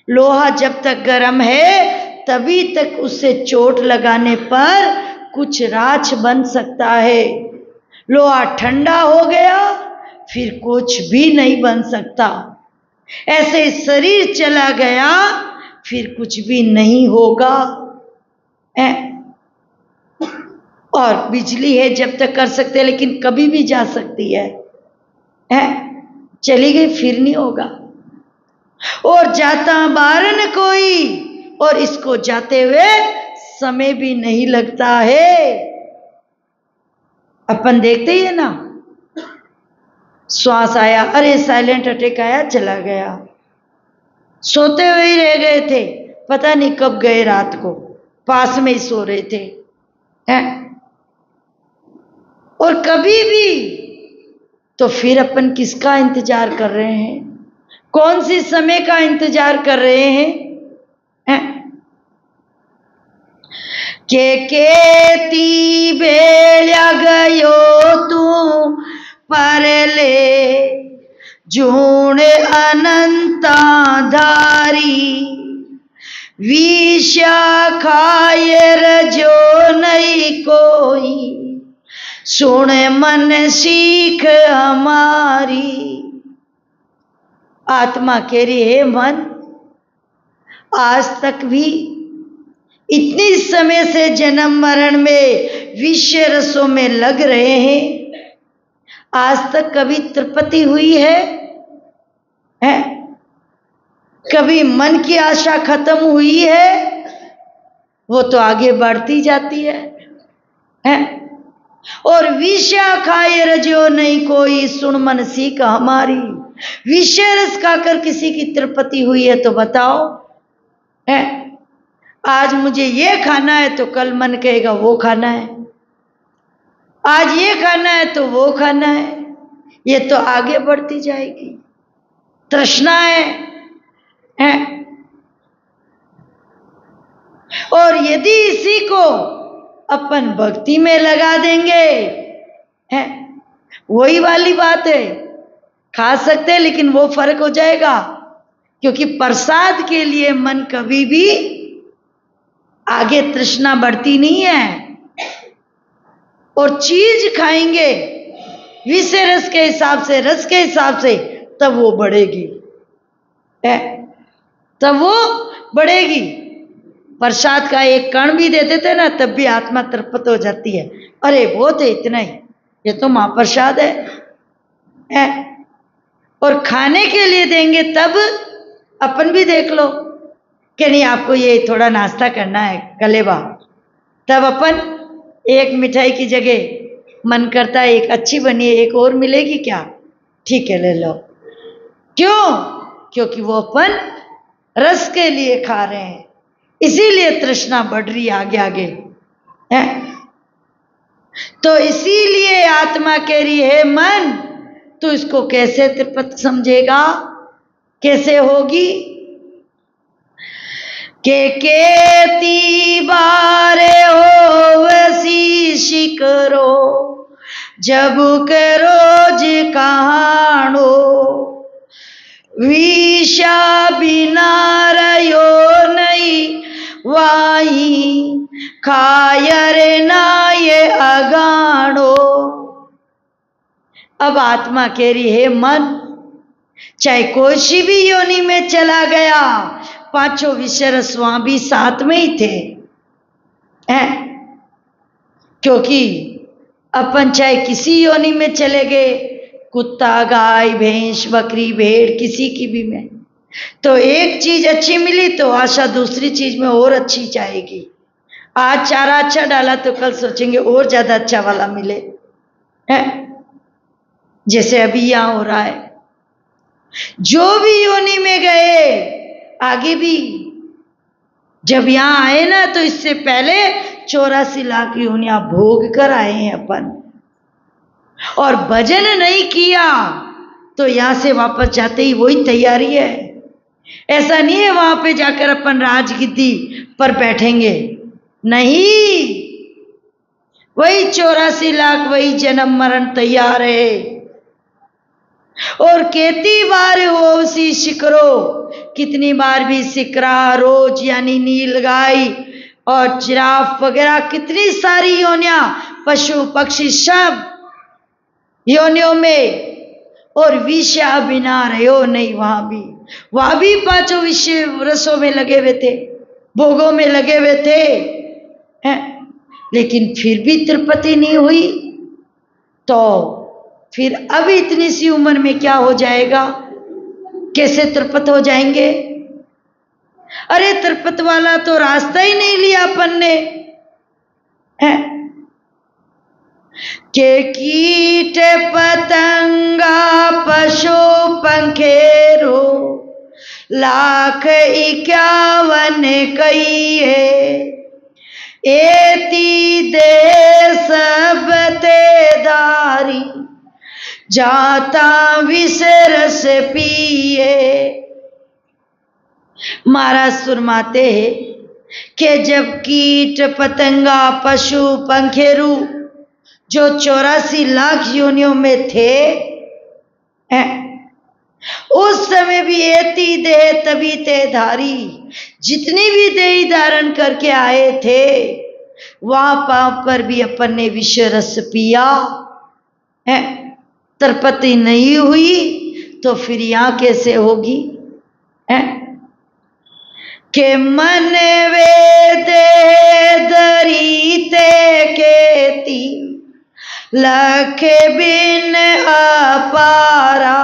लोहा जब तक गर्म है तभी तक उससे चोट लगाने पर कुछ राछ बन सकता है। लोहा ठंडा हो गया फिर कुछ भी नहीं बन सकता। ऐसे शरीर चला गया फिर कुछ भी नहीं होगा। और बिजली है जब तक कर सकते हैं, लेकिन कभी भी जा सकती है। है, चली गई, फिर नहीं होगा। और जाता बारन कोई, और इसको जाते हुए समय भी नहीं लगता है। अपन देखते ही है ना, श्वास आया, अरे साइलेंट अटैक आया, चला गया। सोते हुए ही रह गए थे, पता नहीं कब गए, रात को पास में ही सो रहे थे, हैं? और कभी भी तो फिर अपन किसका इंतजार कर रहे हैं? कौन सी समय का इंतजार कर रहे हैं? के केती बेल्या गयो तू परले जूण अनंता धारी, विषा खायर जो नहीं कोई, सुन मन सीख हमारी। आत्मा कह रही है, मन आज तक भी इतनी समय से जन्म मरण में विषय रसों में लग रहे हैं, आज तक कभी तृप्ति हुई है? कभी मन की आशा खत्म हुई है? वो तो आगे बढ़ती जाती है? और विषय खाए रजो नहीं कोई, सुन मन सीख हमारी। विषय रस खाकर किसी की तृप्ति हुई है तो बताओ? आज मुझे ये खाना है तो कल मन कहेगा वो खाना है, आज ये खाना है तो वो खाना है। ये तो आगे बढ़ती जाएगी, तृष्णा है। और यदि इसी को अपन भक्ति में लगा देंगे, वही वाली बात है, खा सकते हैं लेकिन वो फर्क हो जाएगा, क्योंकि प्रसाद के लिए मन कभी भी आगे तृष्णा बढ़ती नहीं है। और चीज खाएंगे विषय रस के हिसाब से, रस के हिसाब से, तब वो बढ़ेगी, तब वो बढ़ेगी। प्रसाद का एक कण भी दे देते ना, तब भी आत्मा तृप्त हो जाती है। अरे वो तो इतना ही, ये तो महाप्रसाद है। और खाने के लिए देंगे तब अपन भी देख लो कि नहीं, आपको ये थोड़ा नाश्ता करना है कलेवा, तब अपन एक मिठाई की जगह मन करता है एक अच्छी बनी है, एक और मिलेगी क्या, ठीक है ले लो। क्यों? क्योंकि वो अपन रस के लिए खा रहे हैं, इसीलिए तृष्णा बढ़ रही आगे आगे है। तो इसीलिए आत्मा कह रही है, मन तू इसको कैसे तृप्त समझेगा, कैसे होगी? के केती बारे हो वसी शिकरो, जब के रोज कहानो, विषा बिना रयो नहीं वाही, खायर ना ये अगाणो। अब आत्मा कह रही है, मन चाहे कोई सी भी योनि में चला गया, पांचों विषय रस वहां भी साथ में ही थे, क्योंकि अपन चाहे किसी योनि में चले गए, कुत्ता, गाय, भैंस, बकरी, भेड़, किसी की भी में, तो एक चीज अच्छी मिली तो आशा दूसरी चीज में और अच्छी जाएगी। आज चारा अच्छा डाला तो कल सोचेंगे और ज्यादा अच्छा वाला मिले, जैसे अभी यहां हो रहा है। जो भी योनि में गए, आगे भी जब यहां आए ना, तो इससे पहले 84 लाख योनियां भोग कर आए हैं अपन, और भजन नहीं किया तो यहां से वापस जाते ही वही तैयारी है। ऐसा नहीं है वहां पे जाकर अपन राजगिद्दी पर बैठेंगे, नहीं, वही 84 लाख वही जन्म मरण तैयार है। और कितनी बार हो उसी शिकरो, कितनी बार भी शिकरा, रोज यानी नीलगाय और जिराफ वगैरह, कितनी सारी योनियां, पशु पक्षी सब योनियों में, और विषय बिना रहो नहीं, वहां भी पांचों विषय रसों में लगे हुए थे, भोगों में लगे हुए थे, लेकिन फिर भी तृप्ति नहीं हुई। तो फिर अब इतनी सी उम्र में क्या हो जाएगा, कैसे तिरपत हो जाएंगे। अरे तिरपत वाला तो रास्ता ही नहीं लिया अपन ने। के कीट पतंगा पशु पंखेरो लाख 51 कहिए, एती दे सब ते धारी जाता विसरस पिए। महाराज सुरमाते हैं कि जब कीट पतंगा पशु पंखेरु जो 84 लाख योनियों में थे, उस समय भी एती देह तभी ते धारी, जितनी भी देही धारण करके आए थे वहां पर भी अपन ने विष रस पिया है। तिरपति नहीं हुई तो फिर यहां कैसे होगी है? के मन वे दे दरीते केती लख बिन अपारा,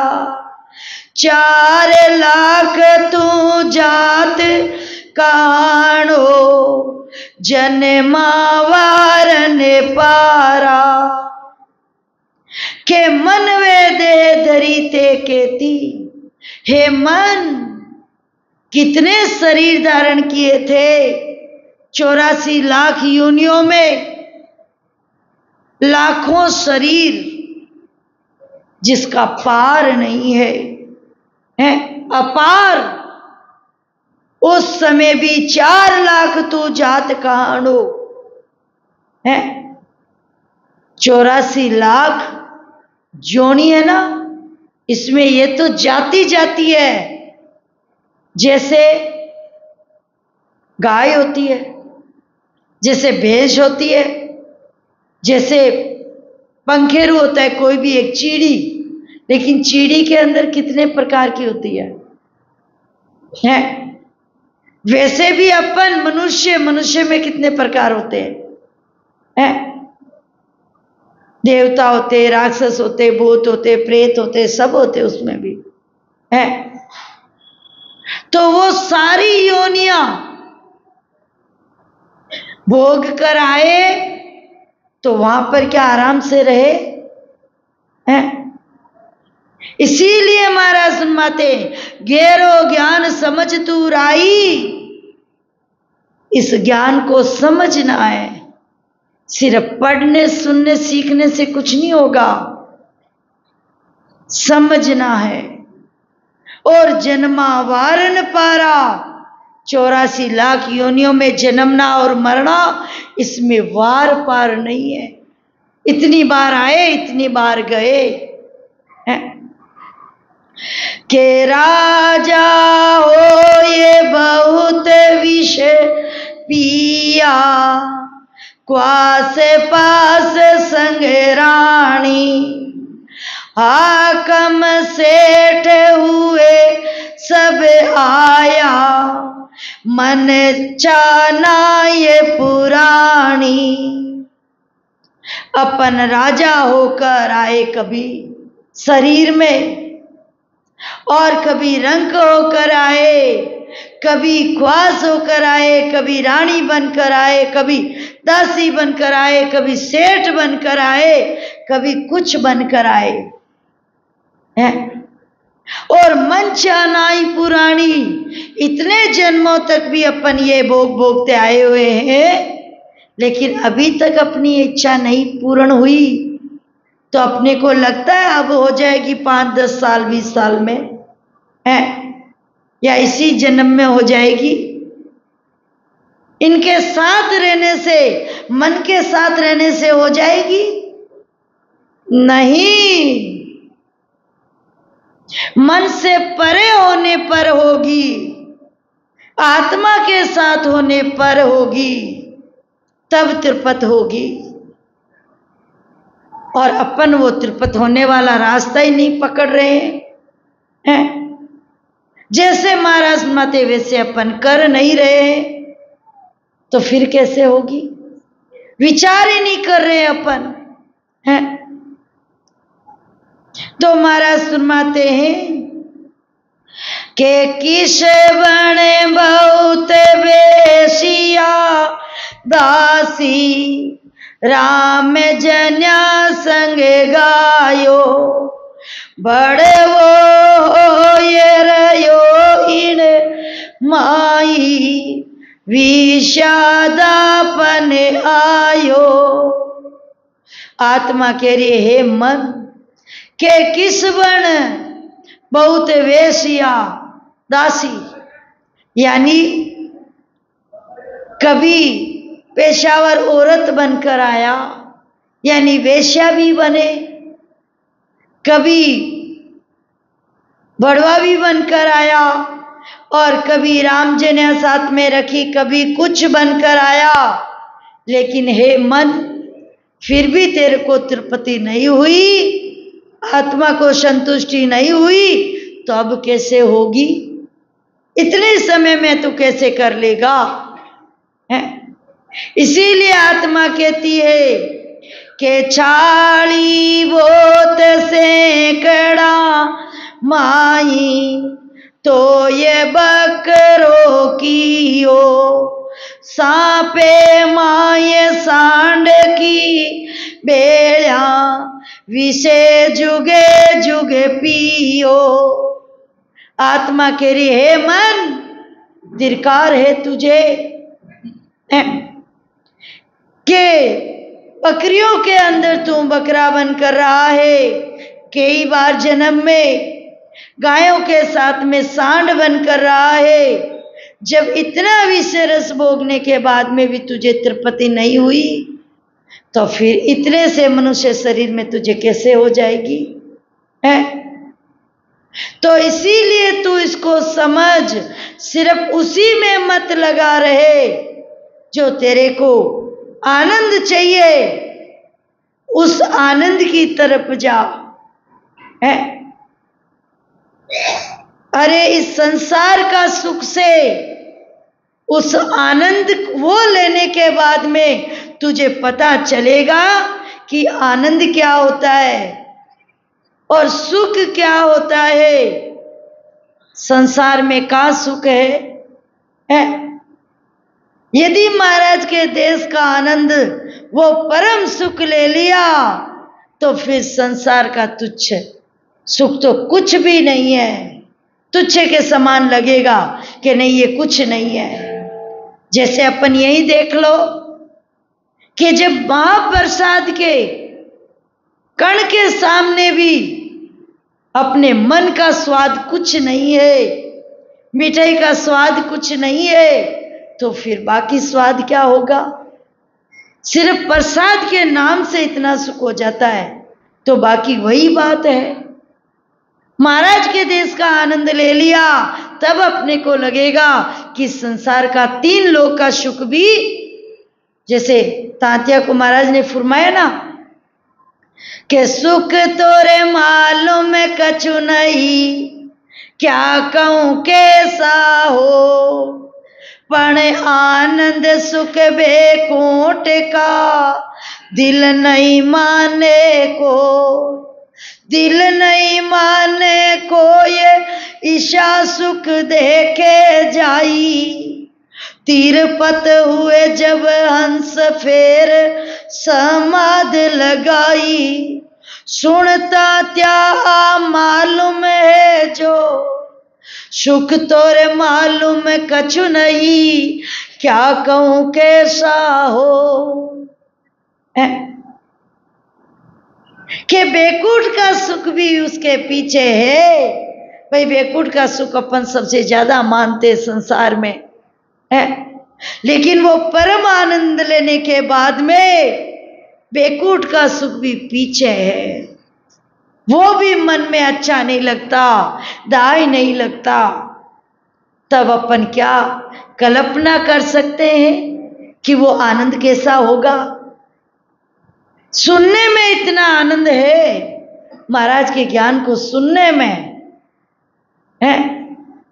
4 लाख तू जात काणो जन्मावारन पारा। के मन वे दे धरी ते केती, हे मन कितने शरीर धारण किए थे 84 लाख योनियों में, लाखों शरीर जिसका पार नहीं है, अपार। उस समय भी 4 लाख तू जात कहानो है। 84 लाख जोनी है ना, इसमें ये तो जाति जाती है। जैसे गाय होती है, जैसे भैंस होती है, जैसे पंखेरु होता है कोई भी एक चीड़ी, लेकिन चीड़ी के अंदर कितने प्रकार की होती है? वैसे भी अपन मनुष्य में कितने प्रकार होते हैं? देवता होते, राक्षस होते, भूत होते, प्रेत होते, सब होते उसमें भी है। तो वो सारी योनियां भोग कर आए तो वहां पर क्या आराम से रहे हैं? इसीलिए महाराज सुनवाते, गहरो ज्ञान समझ तू राई, इस ज्ञान को समझना है। सिर्फ पढ़ने सुनने सीखने से कुछ नहीं होगा, समझना है। और जन्मा वारन पारा, 84 लाख योनियों में जन्मना और मरना, इसमें वार पार नहीं है। इतनी बार आए, इतनी बार गए हैं। के राजा हो ये बहुत विष पिया, क्वास पास संग रानी, हाकम सेठ हुए सब आया, मन चाना ये पुरानी। अपन राजा होकर आए कभी शरीर में, और कभी रंक होकर आए, कभी ख्वास होकर आए, कभी रानी बनकर आए, कभी दासी बनकर आए, कभी सेठ बनकर आए, कभी कुछ बनकर आए हैं। और मन चानाई पुरानी, इतने जन्मों तक भी अपन ये भोग भोगते आए हुए हैं, लेकिन अभी तक अपनी इच्छा नहीं पूर्ण हुई। तो अपने को लगता है अब हो जाएगी 5, 10 साल, 20 साल में है, या इसी जन्म में हो जाएगी। इनके साथ रहने से, मन के साथ रहने से हो जाएगी? नहीं, मन से परे होने पर होगी, आत्मा के साथ होने पर होगी, तब तिरपत होगी। और अपन वो तिरपत होने वाला रास्ता ही नहीं पकड़ रहे हैं। जैसे महाराज माते वैसे अपन कर नहीं रहे हैं, तो फिर कैसे होगी? विचार ही नहीं कर रहे अपन हैं। तो महाराज फरमाते हैं के किस बने बहुत बेसिया दासी राम जन्या संग गायो बड़े वो ये रयो इन माई विषादापन आयो। आत्मा कह रही हे मन के किस बन बहुत वेश्या दासी, यानी कभी पेशावर औरत बनकर आया, यानी वेश्या भी बने, कभी बड़वा भी बनकर आया, और कभी राम जन्या साथ में रखी, कभी कुछ बनकर आया, लेकिन हे मन फिर भी तेरे को तृप्ति नहीं हुई, आत्मा को संतुष्टि नहीं हुई, तो अब कैसे होगी? इतने समय में तू कैसे कर लेगा? है इसीलिए आत्मा कहती है कि छाली बोत सैकड़ा माई तो ये बकरो की हो सांपे माये सांड की बेड़ा विषे जुगे जुगे पियो। आत्मा कह रही है मन धिक्कार है तुझे के बकरियों के अंदर तू बकरा बन कर रहा है, कई बार जन्म में गायों के साथ में सांड बन कर रहा है। जब इतना विषय रस भोगने के बाद में भी तुझे तृप्ति नहीं हुई, तो फिर इतने से मनुष्य शरीर में तुझे कैसे हो जाएगी? है तो इसीलिए तू इसको समझ, सिर्फ उसी में मत लगा रहे जो तेरे को आनंद चाहिए, उस आनंद की तरफ जा। है अरे इस संसार का सुख से उस आनंद वो लेने के बाद में तुझे पता चलेगा कि आनंद क्या होता है और सुख क्या होता है। संसार में का सुख है? यदि महाराज के देश का आनंद वो परम सुख ले लिया तो फिर संसार का तुच्छ सुख तो कुछ भी नहीं है, तुच्छ के समान लगेगा कि नहीं ये कुछ नहीं है। जैसे अपन यही देख लो कि जब महाप्रसाद के कण के सामने भी अपने मन का स्वाद कुछ नहीं है, मिठाई का स्वाद कुछ नहीं है, तो फिर बाकी स्वाद क्या होगा? सिर्फ प्रसाद के नाम से इतना सुख हो जाता है तो बाकी वही बात है। महाराज के देश का आनंद ले लिया तब अपने को लगेगा कि संसार का 3 लोक का सुख भी, जैसे तात्या को महाराज ने फरमाया ना कि सुख तोरे मालूम कछु नहीं, क्या कहूं कैसा हो, पण आनंद सुख बेकूट का दिल नहीं माने को, दिल नहीं माने को ये ईशा सुख देखे जाई, तीरपत हुए जब हंस फेर समाध लगाई, सुनता त्या मालूम है जो सुख तोरे मालूम कछु नहीं, क्या कहूं कैसा हो। कि बेकूट का सुख भी उसके पीछे है। भाई बेकूट का सुख अपन सबसे ज्यादा मानते संसार में है, लेकिन वो परम आनंद लेने के बाद में बेकूट का सुख भी पीछे है, वो भी मन में अच्छा नहीं लगता, दाई नहीं लगता। तब अपन क्या कल्पना कर सकते हैं कि वो आनंद कैसा होगा? सुनने में इतना आनंद है, महाराज के ज्ञान को सुनने में है,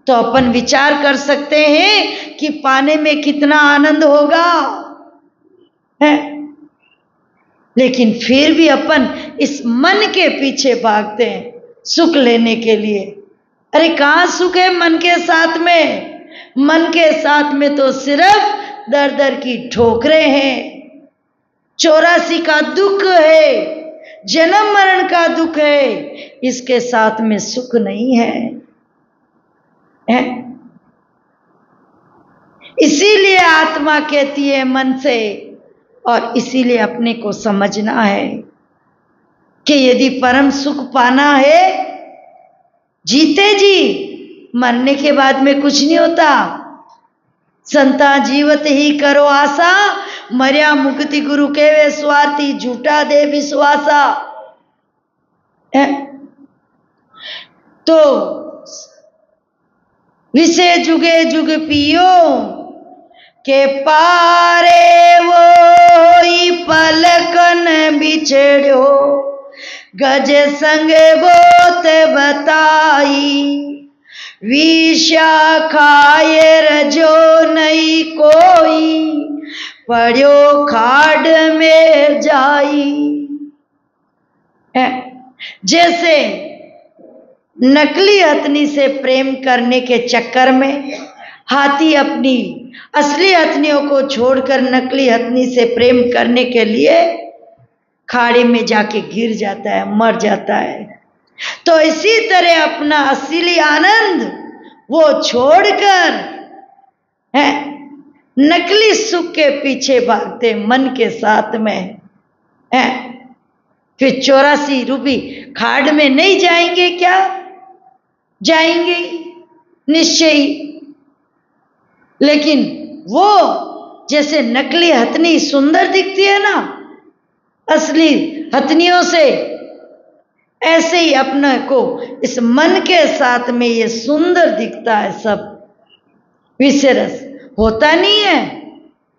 तो अपन विचार कर सकते हैं कि पाने में कितना आनंद होगा है। लेकिन फिर भी अपन इस मन के पीछे भागते हैं, सुख लेने के लिए। अरे कहाँ सुख है मन के साथ में? मन के साथ में तो सिर्फ दर दर की ठोकरें हैं, 84 का दुख है, जन्म मरण का दुख है, इसके साथ में सुख नहीं है। इसीलिए आत्मा कहती है मन से, और इसीलिए अपने को समझना है कि यदि परम सुख पाना है, जीते जी मरने के बाद में कुछ नहीं होता। संता जीवत ही करो आशा, मर्या मुक्ति गुरु केवे स्वार्थी, झूठा दे विश्वासा। तो विषय जुगे जुग पियो के पारे, वो ही पलकन बिछड़ो, गज संग बोत बताई, विषा खाए रजो नहीं कोई, पड़ो खाड़ में जाई। जैसे नकली हथनी से प्रेम करने के चक्कर में हाथी अपनी असली हथनियों को छोड़कर नकली हथनी से प्रेम करने के लिए खाड़ी में जाके गिर जाता है, मर जाता है। तो इसी तरह अपना असली आनंद वो छोड़कर नकली सुख के पीछे भागते मन के साथ में फिर 84 रूपी खाड़ में नहीं जाएंगे क्या? जाएंगे निश्चय ही। लेकिन वो जैसे नकली हथनी सुंदर दिखती है ना असली हथनियों से, ऐसे ही अपने को इस मन के साथ में ये सुंदर दिखता है। सब विषय रस होता नहीं है,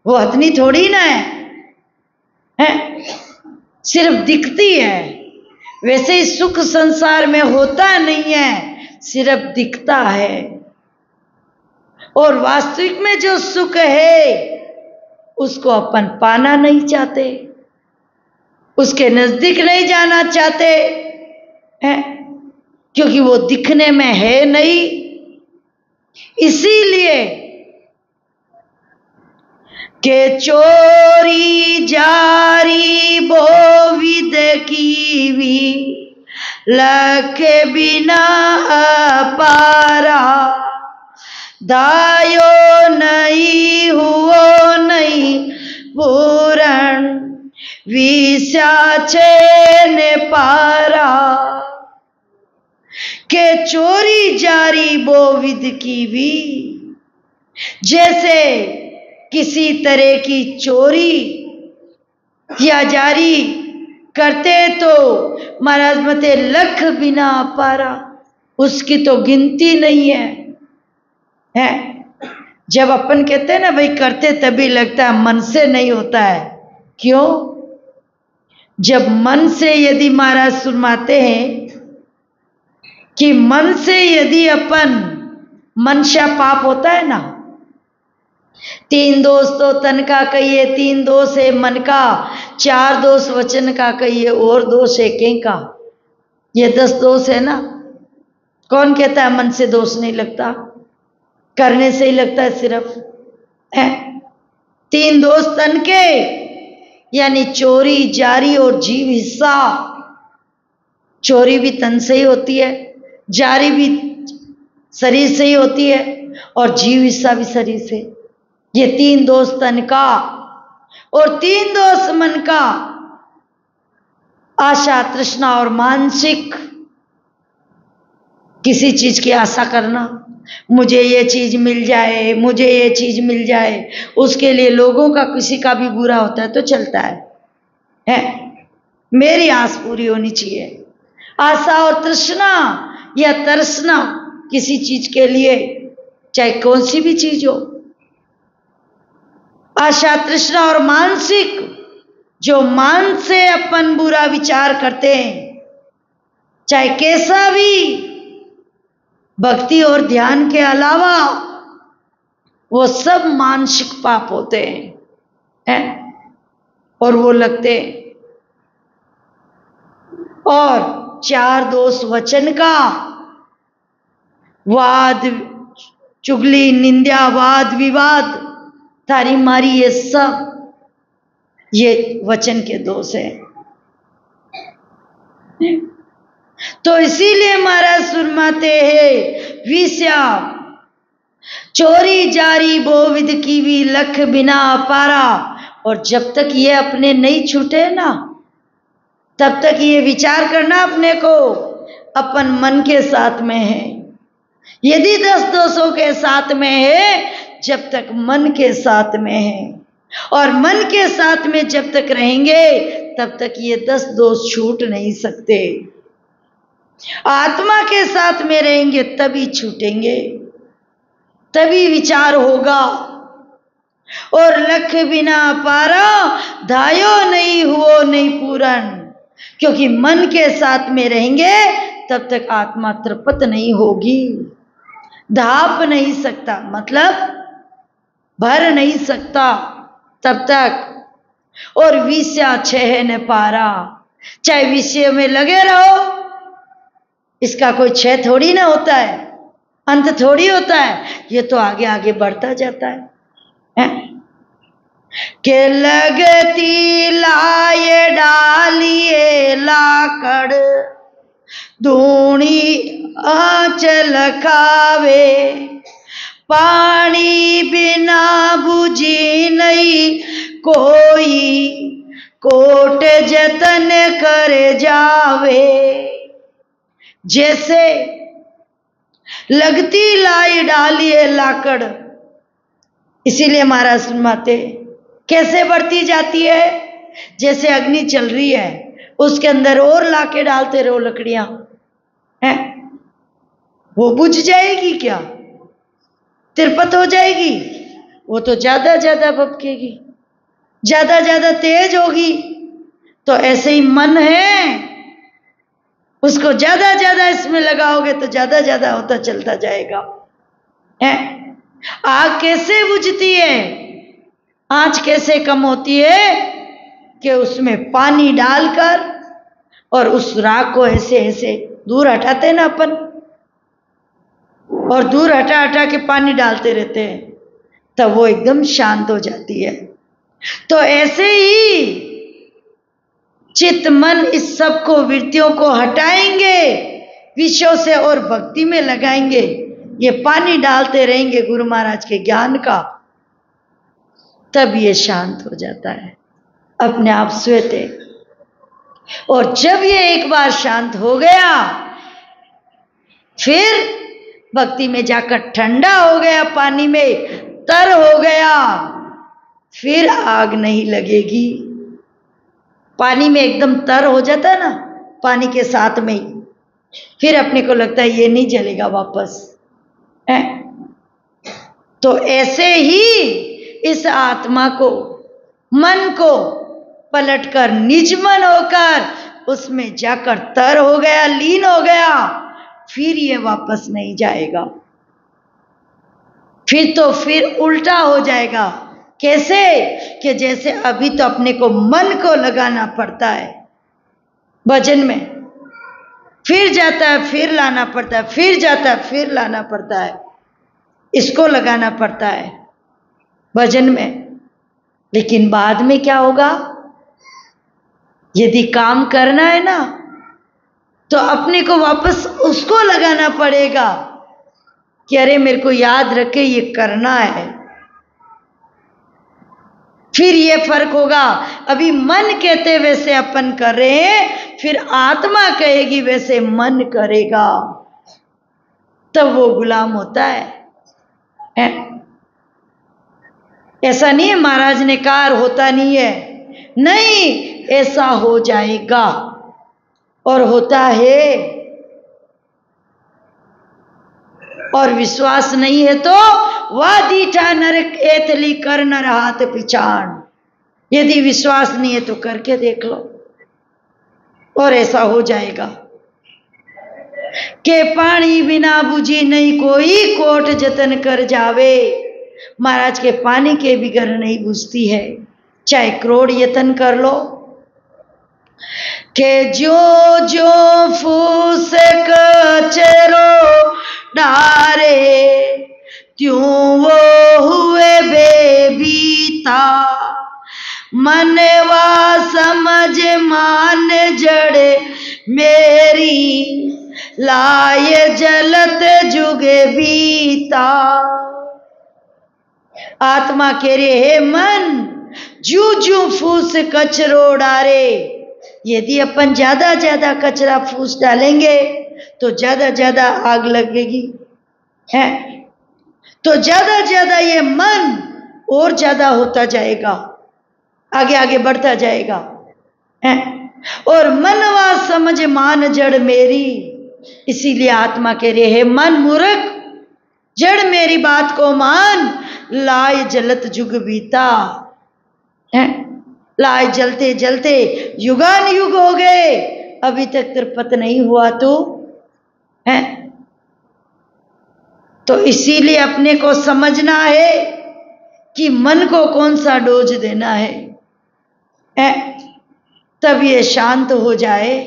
वो हथनी थोड़ी ना है, सिर्फ दिखती है। वैसे ही सुख संसार में होता नहीं है, सिर्फ दिखता है। और वास्तविक में जो सुख है उसको अपन पाना नहीं चाहते, उसके नजदीक नहीं जाना चाहते हैं, क्योंकि वो दिखने में है नहीं। इसीलिए के चोरी जारी बोविद कीवी, लख बिना अपारा, दायो नहीं हुओ नहीं पूरण, विषाचे ने पारा। के चोरी जारी बोविद कीवी, जैसे किसी तरह की चोरी या जारी करते तो महाराज मते लख बिना पारा, उसकी तो गिनती नहीं है। जब अपन कहते हैं ना भाई करते तभी लगता है, मन से नहीं होता है। क्यों? जब मन से यदि महाराज सुरमाते हैं कि मन से यदि अपन मनशा पाप होता है ना, 3 दोष तो तन का कहिए, 3 दोष है मन का, 4 दोष वचन का कहिए, और दोष है के का, ये 10 दोष है ना। कौन कहता है मन से दोष नहीं लगता? करने से ही लगता है सिर्फ। 3 दोष तन के, यानी चोरी जारी और जीव हिस्सा। चोरी भी तन से ही होती है, जारी भी शरीर से ही होती है, और जीव हिस्सा भी शरीर से। ये 3 दोष तन का और 3 दोष मन का, आशा तृष्णा और मानसिक। किसी चीज की आशा करना, मुझे ये चीज मिल जाए, मुझे ये चीज मिल जाए, उसके लिए लोगों का किसी का भी बुरा होता है तो चलता है। मेरी आस पूरी होनी चाहिए। आशा और तृष्णा या तरसना किसी चीज के लिए, चाहे कौन सी भी चीज हो। आशा तृष्णा और मानसिक, जो मान से अपन बुरा विचार करते हैं, चाहे कैसा भी, भक्ति और ध्यान के अलावा, वो सब मानसिक पाप होते हैं और वो लगते हैं। और चार दोष वचन का, वाद चुगली निंदा वाद विवाद तारी मारी, ये सब ये वचन के दोष है। तो इसीलिए महाराज फरमाते हैं विषया चोरी जारी बहुविध कीवी लख बिना अपारा। और जब तक ये अपने नहीं छूटे ना, तब तक ये विचार करना अपने को अपन मन के साथ में है। यदि 10 दोषों के साथ में है, जब तक मन के साथ में है, और मन के साथ में जब तक रहेंगे तब तक ये 10 दोष छूट नहीं सकते। आत्मा के साथ में रहेंगे तभी छूटेंगे, तभी विचार होगा। और लख बिना पारा धायो नहीं हुओ नहीं पूरन, क्योंकि मन के साथ में रहेंगे तब तक आत्मा तृप्त नहीं होगी, धाप नहीं सकता, मतलब भर नहीं सकता तब तक। और विषया छह न पारा, चाहे विषय में लगे रहो, इसका कोई क्षय थोड़ी ना होता है, अंत थोड़ी होता है, ये तो आगे आगे बढ़ता जाता है। के लगती लाए डालिए लाकड़ धूणी आंचल खावे, पानी बिना बुझी नहीं कोई कोट जतन कर जावे। जैसे लगती लाई डालिए लाकड़, इसीलिए महाराज फरमाते कैसे बढ़ती जाती है, जैसे अग्नि चल रही है उसके अंदर और लाके डालते रहो लकड़ियां, हैं वो बुझ जाएगी क्या, तिरपत हो जाएगी? वो तो ज्यादा ज्यादा भपकेगी, ज्यादा ज्यादा तेज होगी। तो ऐसे ही मन है, उसको ज्यादा ज्यादा इसमें लगाओगे तो ज्यादा ज्यादा होता चलता जाएगा। है आग कैसे बुझती है, आंच कैसे कम होती है कि उसमें पानी डालकर और उस राख को ऐसे ऐसे दूर हटाते ना अपन, और दूर हटा हटा के पानी डालते रहते हैं, तब वो एकदम शांत हो जाती है। तो ऐसे ही चित्त मन इस सब को वृत्तियों को हटाएंगे विषयों से और भक्ति में लगाएंगे, ये पानी डालते रहेंगे गुरु महाराज के ज्ञान का, तब ये शांत हो जाता है अपने आप स्वतः। और जब ये एक बार शांत हो गया, फिर भक्ति में जाकर ठंडा हो गया, पानी में तर हो गया, फिर आग नहीं लगेगी। पानी में एकदम तर हो जाता है ना, पानी के साथ में ही, फिर अपने को लगता है ये नहीं जलेगा वापस है। तो ऐसे ही इस आत्मा को, मन को पलटकर निज मन होकर उसमें जाकर तर हो गया, लीन हो गया, फिर ये वापस नहीं जाएगा। फिर उल्टा हो जाएगा। कैसे? कि जैसे अभी तो अपने को मन को लगाना पड़ता है भजन में, फिर जाता है फिर लाना पड़ता है, फिर जाता है फिर लाना पड़ता है, इसको लगाना पड़ता है भजन में। लेकिन बाद में क्या होगा, यदि काम करना है ना तो अपने को वापस उसको लगाना पड़ेगा कि अरे मेरे को याद रखे ये करना है। फिर ये फर्क होगा, अभी मन कहते वैसे अपन कर रहे हैं, फिर आत्मा कहेगी वैसे मन करेगा, तब वो गुलाम होता है। ऐसा नहीं है महाराज ने कहा होता नहीं है, नहीं, ऐसा हो जाएगा और होता है। और विश्वास नहीं है तो वादीठा नरक एतली कर न हाथ पिछाण, यदि विश्वास नहीं है तो करके देख लो और ऐसा हो जाएगा। के पानी बिना बुझी नहीं कोई कोट जतन कर जावे, महाराज के पानी के बिगर नहीं बुझती है, चाहे करोड़ यतन कर लो, के जो जो फूस कचरो डारे त्यों वो हुए बेबीता। मनवा समझ मान जड़े मेरी लाए जलत जुगे बीता। आत्मा कह रहे हे मन, जू जू फूस कचरो डारे। यदि अपन ज्यादा ज्यादा कचरा फूस डालेंगे तो ज्यादा ज्यादा आग लगेगी, है तो ज्यादा ज्यादा ये मन और ज्यादा होता जाएगा, आगे आगे बढ़ता जाएगा, है। और मनवा समझ मान जड़ मेरी, इसीलिए आत्मा कह रहे हे मन मूर्ख, जड़ मेरी बात को मान, लाए जलत जुग बीता, है। लाए जलते जलते युगान युग हो गए, अभी तक तृप्त नहीं हुआ तो, है। तो इसीलिए अपने को समझना है कि मन को कौन सा डोज देना है, तब ये शांत हो जाए।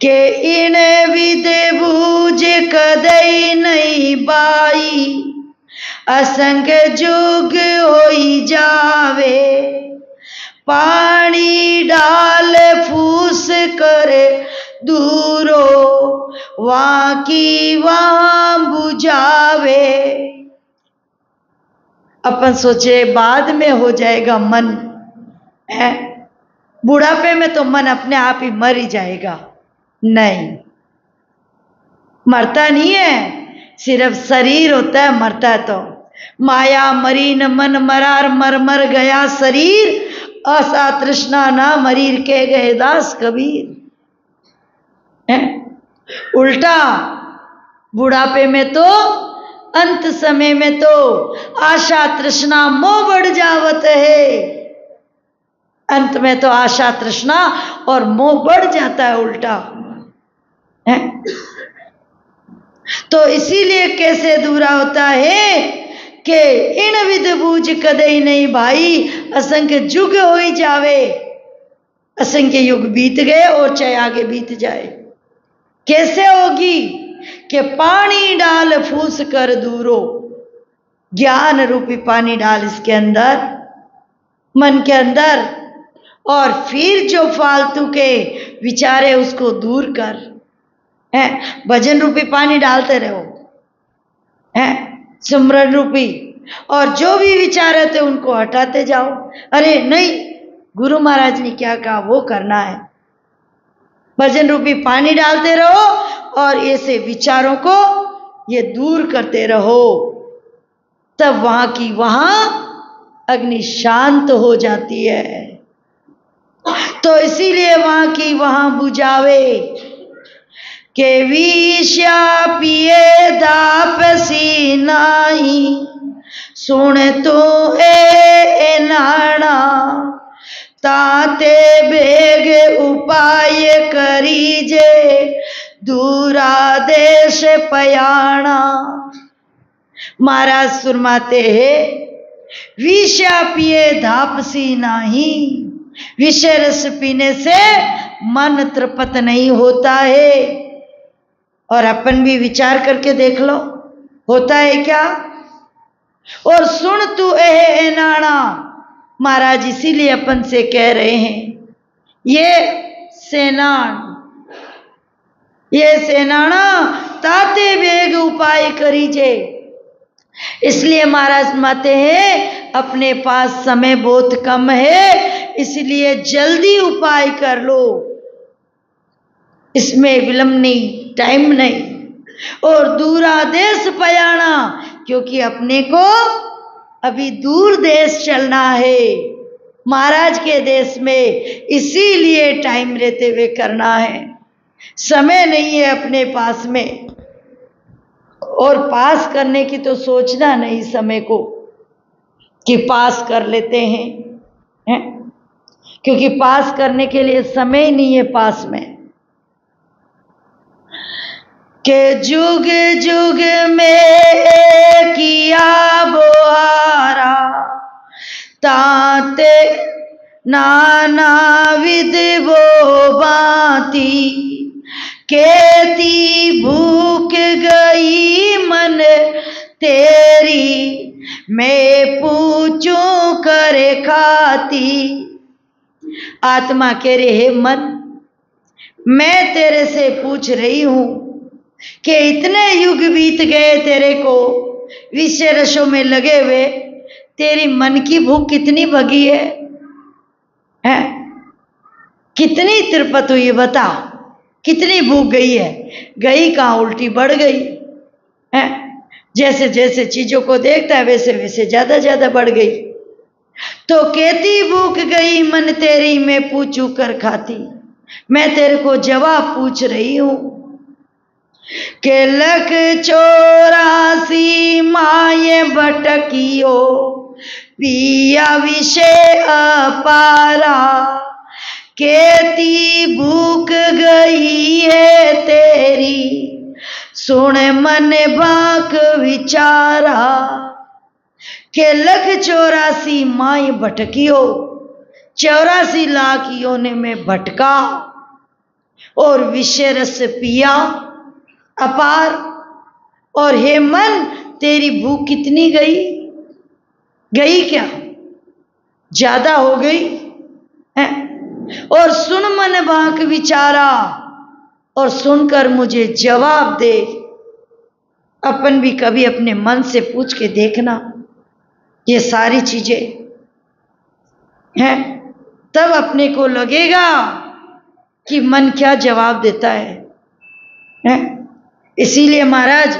के इन विदे बूझ कदई नहीं बाई, असंग जुग होई जावे। पानी डाल फूस करे दूरो, वहाँ की वहाँ बुझावे। अपन सोचे बाद में हो जाएगा मन, है। बुढ़ापे में तो मन अपने आप ही मर ही जाएगा। नहीं, मरता नहीं है, सिर्फ शरीर होता है मरता है। तो माया मरी न मन मरार, मर मर गया शरीर, असा तृष्णा ना मरीर के गए दास कबीर, है। उल्टा बुढ़ापे में तो, अंत समय में तो आशा तृष्णा मोह बढ़ जावत है। अंत में तो आशा तृष्णा और मोह बढ़ जाता है, उल्टा, है। तो इसीलिए कैसे दूरा होता है कि इन विद बूझ कदई नहीं भाई, असंख्य युग हो ही जावे। असंख्य युग बीत गए और चाहे आगे बीत जाए। कैसे होगी कि पानी डाल फूस कर दूरो, ज्ञान रूपी पानी डाल इसके अंदर, मन के अंदर, और फिर जो फालतू के विचार है उसको दूर कर, है। भजन रूपी पानी डालते रहो, है, सुमरन रूपी, और जो भी विचार रहते उनको हटाते जाओ। अरे नहीं, गुरु महाराज ने क्या कहा वो करना है। भजन रूपी पानी डालते रहो और ऐसे विचारों को ये दूर करते रहो, तब वहां की वहां अग्नि शांत हो जाती है। तो इसीलिए वहां की वहां बुझावे। के विषया पिए दापसी नाही, सुन तो ए नाना। ताते बेग उपाय करीजे, दूरा देश पयाणा। महाराज सुरमाते हैं, विषया पिए धापसी नाही, विषय रस पीने से मन तृप्त नहीं होता है। और अपन भी विचार करके देख लो, होता है क्या। और सुन तू ए नाना, महाराज इसीलिए अपन से कह रहे हैं, ये सेनाना ताते बेग उपाय करीजे। इसलिए महाराज माते हैं, अपने पास समय बहुत कम है, इसलिए जल्दी उपाय कर लो, इसमें विलंब नहीं, टाइम नहीं। और दूरा देश पयाना, क्योंकि अपने को अभी दूर देश चलना है, महाराज के देश में, इसीलिए टाइम रहते हुए करना है। समय नहीं है अपने पास में, और पास करने की तो सोचना नहीं समय को कि पास कर लेते हैं, क्योंकि पास करने के लिए समय ही नहीं है पास में। के जुग जुग में किया बोहारा, ताते नाना विद वो बाती, केती भूख गई मन तेरी, मैं पूछूं करे खाती। आत्मा कह रही, हे मन, मैं तेरे से पूछ रही हूं कि इतने युग बीत गए तेरे को विषय रसों में लगे हुए, तेरी मन की भूख कितनी भगी है? कितनी तिरपत हुई बता, कितनी भूख गई है? गई कहाँ, उल्टी बढ़ गई है। जैसे जैसे चीजों को देखता है वैसे वैसे ज्यादा ज्यादा बढ़ गई। तो कहती भूख गई मन तेरी, मैं पूछू कर खाती। मैं तेरे को जवाब पूछ रही हूं के 184 माये भटकियो, पिया विषय अपारा, केती भूख गई है तेरी, सुन मन बाक विचारा। के 184 माये भटकियो, 84 लाख योनि में भटका और विषय रस पिया अपार। और हे मन, तेरी भूख कितनी गई? गई क्या? ज्यादा हो गई है? और सुन मन बाक विचारा, और सुनकर मुझे जवाब दे। अपन भी कभी अपने मन से पूछ के देखना ये सारी चीजें हैं, तब अपने को लगेगा कि मन क्या जवाब देता है? इसीलिए महाराज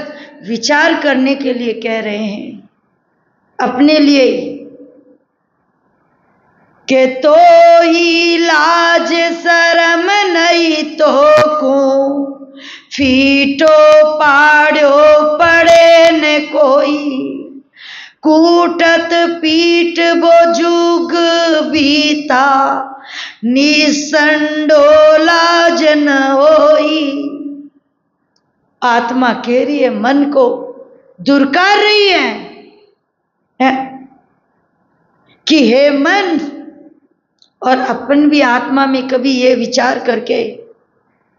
विचार करने के लिए कह रहे हैं अपने लिए के तो ही लाज शरम नहीं तो को, फीटो पाड़ो पड़े न कोई, कूटत पीट वो जुग बीता, निसंडो लाज न होई। आत्मा कह रही है, मन को दुरकार रही है कि हे मन, और अपन भी आत्मा में कभी ये विचार करके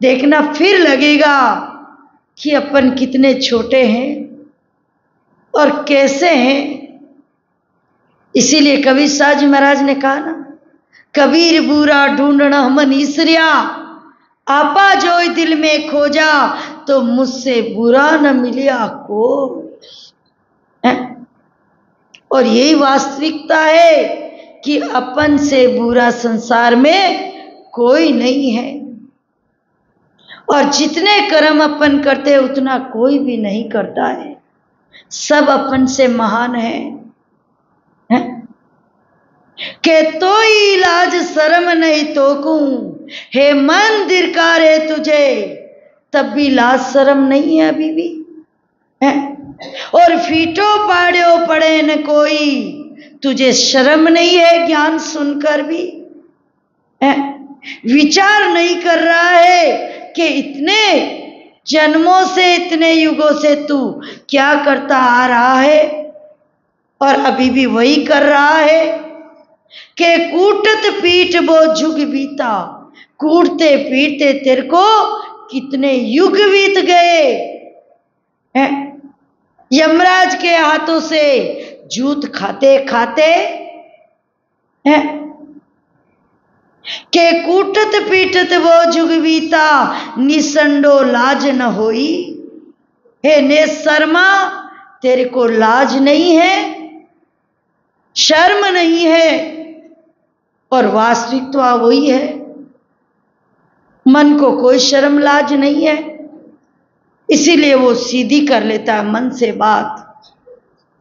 देखना, फिर लगेगा कि अपन कितने छोटे हैं और कैसे हैं। इसीलिए कबीर साहब जी महाराज ने कहा ना, कबीर बुरा ढूंढना मन ईसरिया, आपा जो दिल में खोजा, तो मुझसे बुरा न मिलिया को। और यही वास्तविकता है कि अपन से बुरा संसार में कोई नहीं है, और जितने कर्म अपन करते हैं उतना कोई भी नहीं करता है। सब अपन से महान है के तो इलाज शर्म नहीं तो कहूं, हे मन धिक्कारे तुझे, तब भी लाज शर्म नहीं है अभी भी है? और फीटो पाड़ो पड़े न कोई, तुझे शर्म नहीं है ज्ञान सुनकर भी है? विचार नहीं कर रहा है कि इतने जन्मों से, इतने युगों से तू क्या करता आ रहा है और अभी भी वही कर रहा है कि कूटत पीट वो जुग बीता। कूटते पीटते तेरे को कितने युग बीत गए हैं? यमराज के हाथों से जूत खाते खाते हैं के कूटत पीटत वो जुग बीता, निसंडो लाज न होई। हे निशर्मा, तेरे को लाज नहीं है, शर्म नहीं है, और वास्तविकता वही है। मन को कोई शर्म लाज नहीं है, इसीलिए वो सीधी कर लेता है मन से बात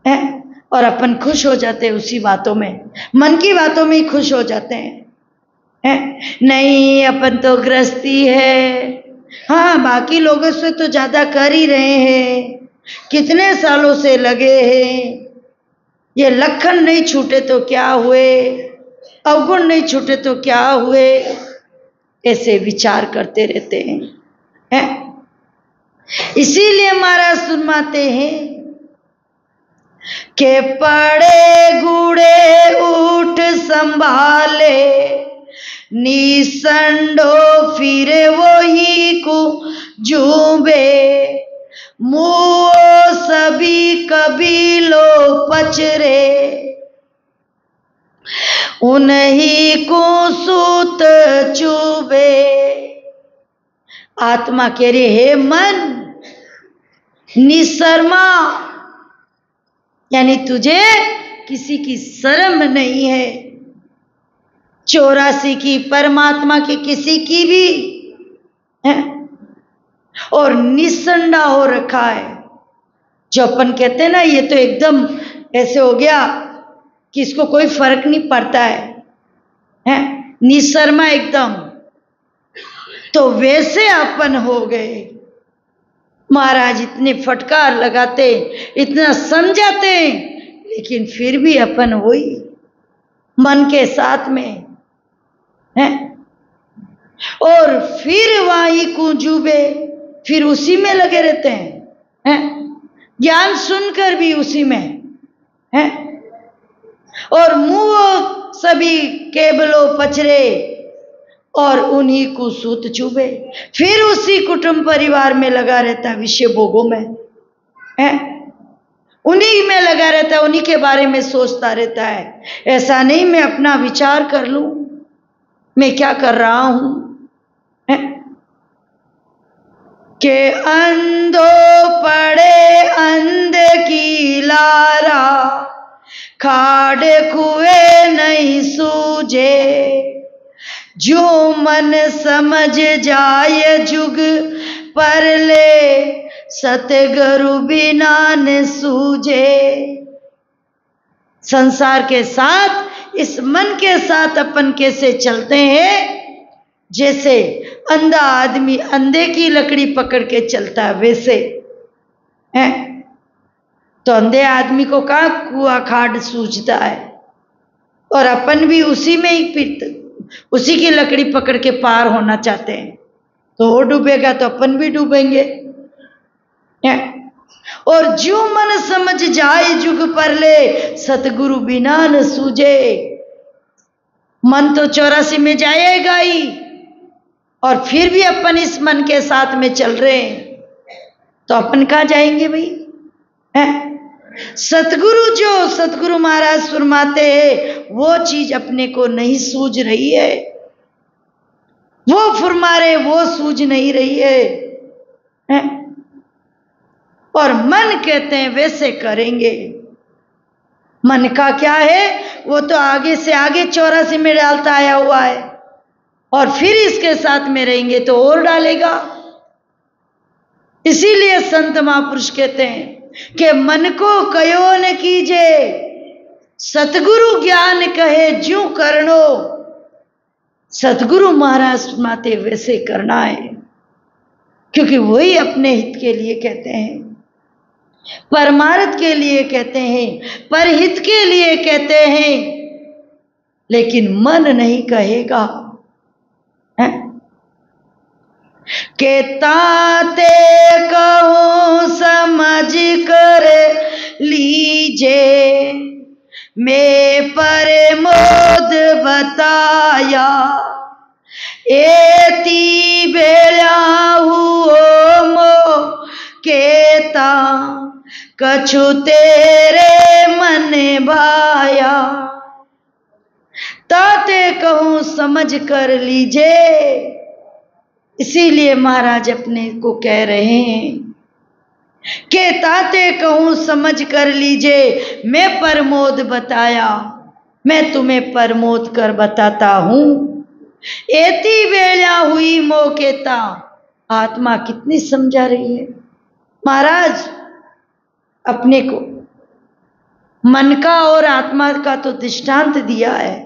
है, और अपन खुश हो जाते हैं उसी बातों में, मन की बातों में ही खुश हो जाते हैं। नहीं, अपन तो गृहस्थी है, हाँ बाकी लोगों से तो ज्यादा कर ही रहे हैं, कितने सालों से लगे हैं, ये लखन नहीं छूटे तो क्या हुए, अवगुण नहीं छूटे तो क्या हुए, ऐसे विचार करते रहते हैं। इसीलिए महाराज सुनवाते हैं के पड़े गुड़े उठ संभाले, निसंडो फिर वही को जूबे, मुओ सभी कबीलों पचरे, उन्हीं को सूत चुबे। आत्मा कह रही हे मन, निशर्मा, यानी तुझे किसी की शर्म नहीं है। 84 की, परमात्मा की किसी की भी है, और निसंडा हो रखा है। जो अपन कहते हैं ना, ये तो एकदम ऐसे हो गया कि इसको कोई फर्क नहीं पड़ता है? निशर्मा एकदम, तो वैसे अपन हो गए। महाराज इतने फटकार लगाते, इतना समझाते, लेकिन फिर भी अपन वही मन के साथ में है। और फिर वही कुंजूबे, फिर उसी में लगे रहते हैं, ज्ञान सुनकर भी उसी में है। और मुंह सभी केबलो पचरे, और उन्हीं को सूत चुबे, फिर उसी कुटुंब परिवार में लगा रहता है, विषय भोगों में है, उन्हीं में लगा रहता है, उन्हीं के बारे में सोचता रहता है। ऐसा नहीं मैं अपना विचार कर लूं, मैं क्या कर रहा हूं है? के अंधो पड़े अंध की लारा, खाड़ कुएं नहीं सूझे, जो मन समझ जाए जुग पर ले, सतगुरु बिना न सूझे। संसार के साथ, इस मन के साथ अपन कैसे चलते हैं? जैसे अंधा आदमी अंधे की लकड़ी पकड़ के चलता है, वैसे है। तो अंधे आदमी को कहाँ कुआं खाड़ सूझता है, और अपन भी उसी में ही उसी की लकड़ी पकड़ के पार होना चाहते हैं। तो वो डूबेगा तो अपन भी डूबेंगे। और जो मन समझ जाए जुग पर ले, सतगुरु बिना न सूझे। मन तो 84 में जाएगा ही, और फिर भी अपन इस मन के साथ में चल रहे हैं, तो अपन कहाँ जाएंगे भाई? सतगुरु, जो सतगुरु महाराज फरमाते हैं, वो चीज अपने को नहीं सूझ रही है। वो फरमा रहे, वो सूझ नहीं रही है। और मन कहते हैं वैसे करेंगे। मन का क्या है? वो तो आगे से आगे 84 में डालता आया हुआ है, और फिर इसके साथ में रहेंगे तो और डालेगा। इसीलिए संत महापुरुष कहते हैं कि मन को कयो न कीजे, सतगुरु ज्ञान कहे ज्यों करनो। सतगुरु महाराज माते वैसे करना है, क्योंकि वही अपने हित के लिए कहते हैं, परमार्थ के लिए कहते हैं, परहित के लिए कहते हैं, लेकिन मन नहीं कहेगा। के ताते कहो समझ कर लीजे, मैं परमोद बताया, एती बेला हुओ मो केता, कछु तेरे मन भाया। ताते कहूं समझ कर लीजे, इसीलिए महाराज अपने को कह रहे हैं कि ताते कहूं समझ कर लीजे, मैं परमोद बताया, मैं तुम्हें परमोद कर बताता हूं। एती बेला हुई मोकेता, आत्मा कितनी समझा रही है। महाराज अपने को मन का और आत्मा का तो दृष्टांत दिया है,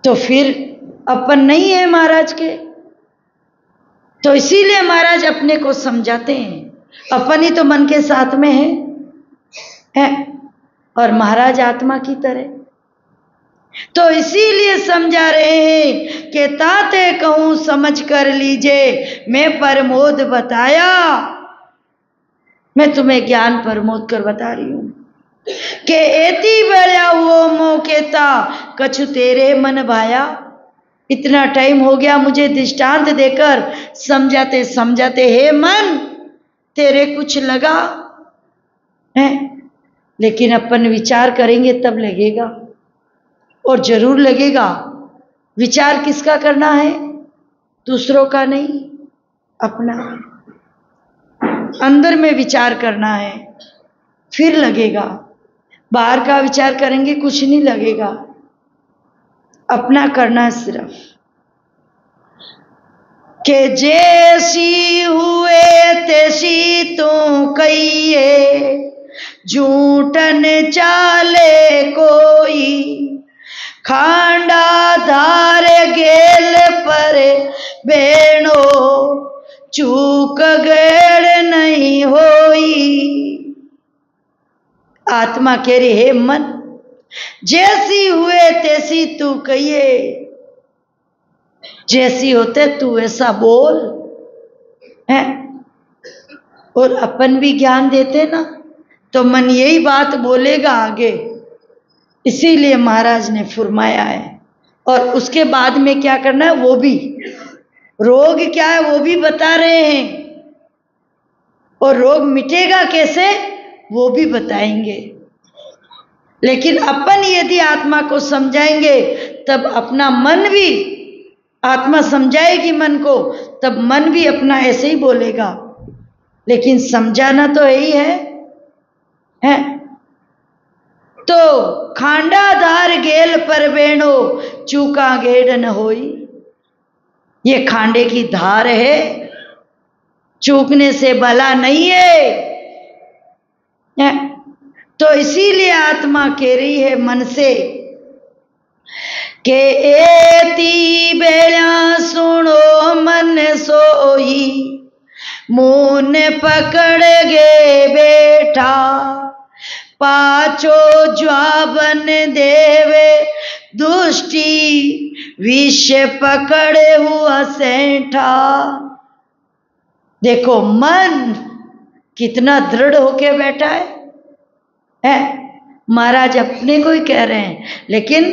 तो फिर अपन नहीं है महाराज के, तो इसीलिए महाराज अपने को समझाते हैं। अपन ही तो मन के साथ में है और महाराज आत्मा की तरह, तो इसीलिए समझा रहे हैं कि ताते कहूं समझ कर लीजे, मैं परमोद बताया, मैं तुम्हें ज्ञान परमोद कर बता रही हूं। के एती बेड़ा हुओ मोह केता कछु तेरे मन भाया। इतना टाइम हो गया मुझे दृष्टांत देकर समझाते समझाते, हे मन तेरे कुछ लगा है? लेकिन अपन विचार करेंगे तब लगेगा, और जरूर लगेगा। विचार किसका करना है? दूसरों का नहीं, अपना। अंदर में विचार करना है, फिर लगेगा। बाहर का विचार करेंगे कुछ नहीं लगेगा, अपना करना है सिर्फ। के जैसी हुए तैसी तू कहिए, झूठन चाले कोई। खांडा धार गेल पर बेणो, चूक गैर नहीं होई। आत्मा कह रही, हे मन जैसी हुए तैसी तू कहिए, जैसी होते तू ऐसा बोल है। और अपन भी ज्ञान देते ना तो मन यही बात बोलेगा आगे। इसीलिए महाराज ने फरमाया है। और उसके बाद में क्या करना है वो भी, रोग क्या है वो भी बता रहे हैं, और रोग मिटेगा कैसे वो भी बताएंगे। लेकिन अपन यदि आत्मा को समझाएंगे तब अपना मन भी, आत्मा समझाएगी मन को तब मन भी अपना ऐसे ही बोलेगा। लेकिन समझाना तो यही है? तो खांडाधार गेल पर बेणो, चूका गेड़ न होई। ये खांडे की धार है, चूकने से भला नहीं है। तो इसीलिए आत्मा कह रही है मन से के एती बेड़ा सुनो मन सोई, मून पकड़ गे बेटा। पाछो ज्वाबन देवे दुष्टि, विष पकड़े हुआ सेठा। देखो मन कितना दृढ़ होके बैठा है? महाराज अपने को ही कह रहे हैं, लेकिन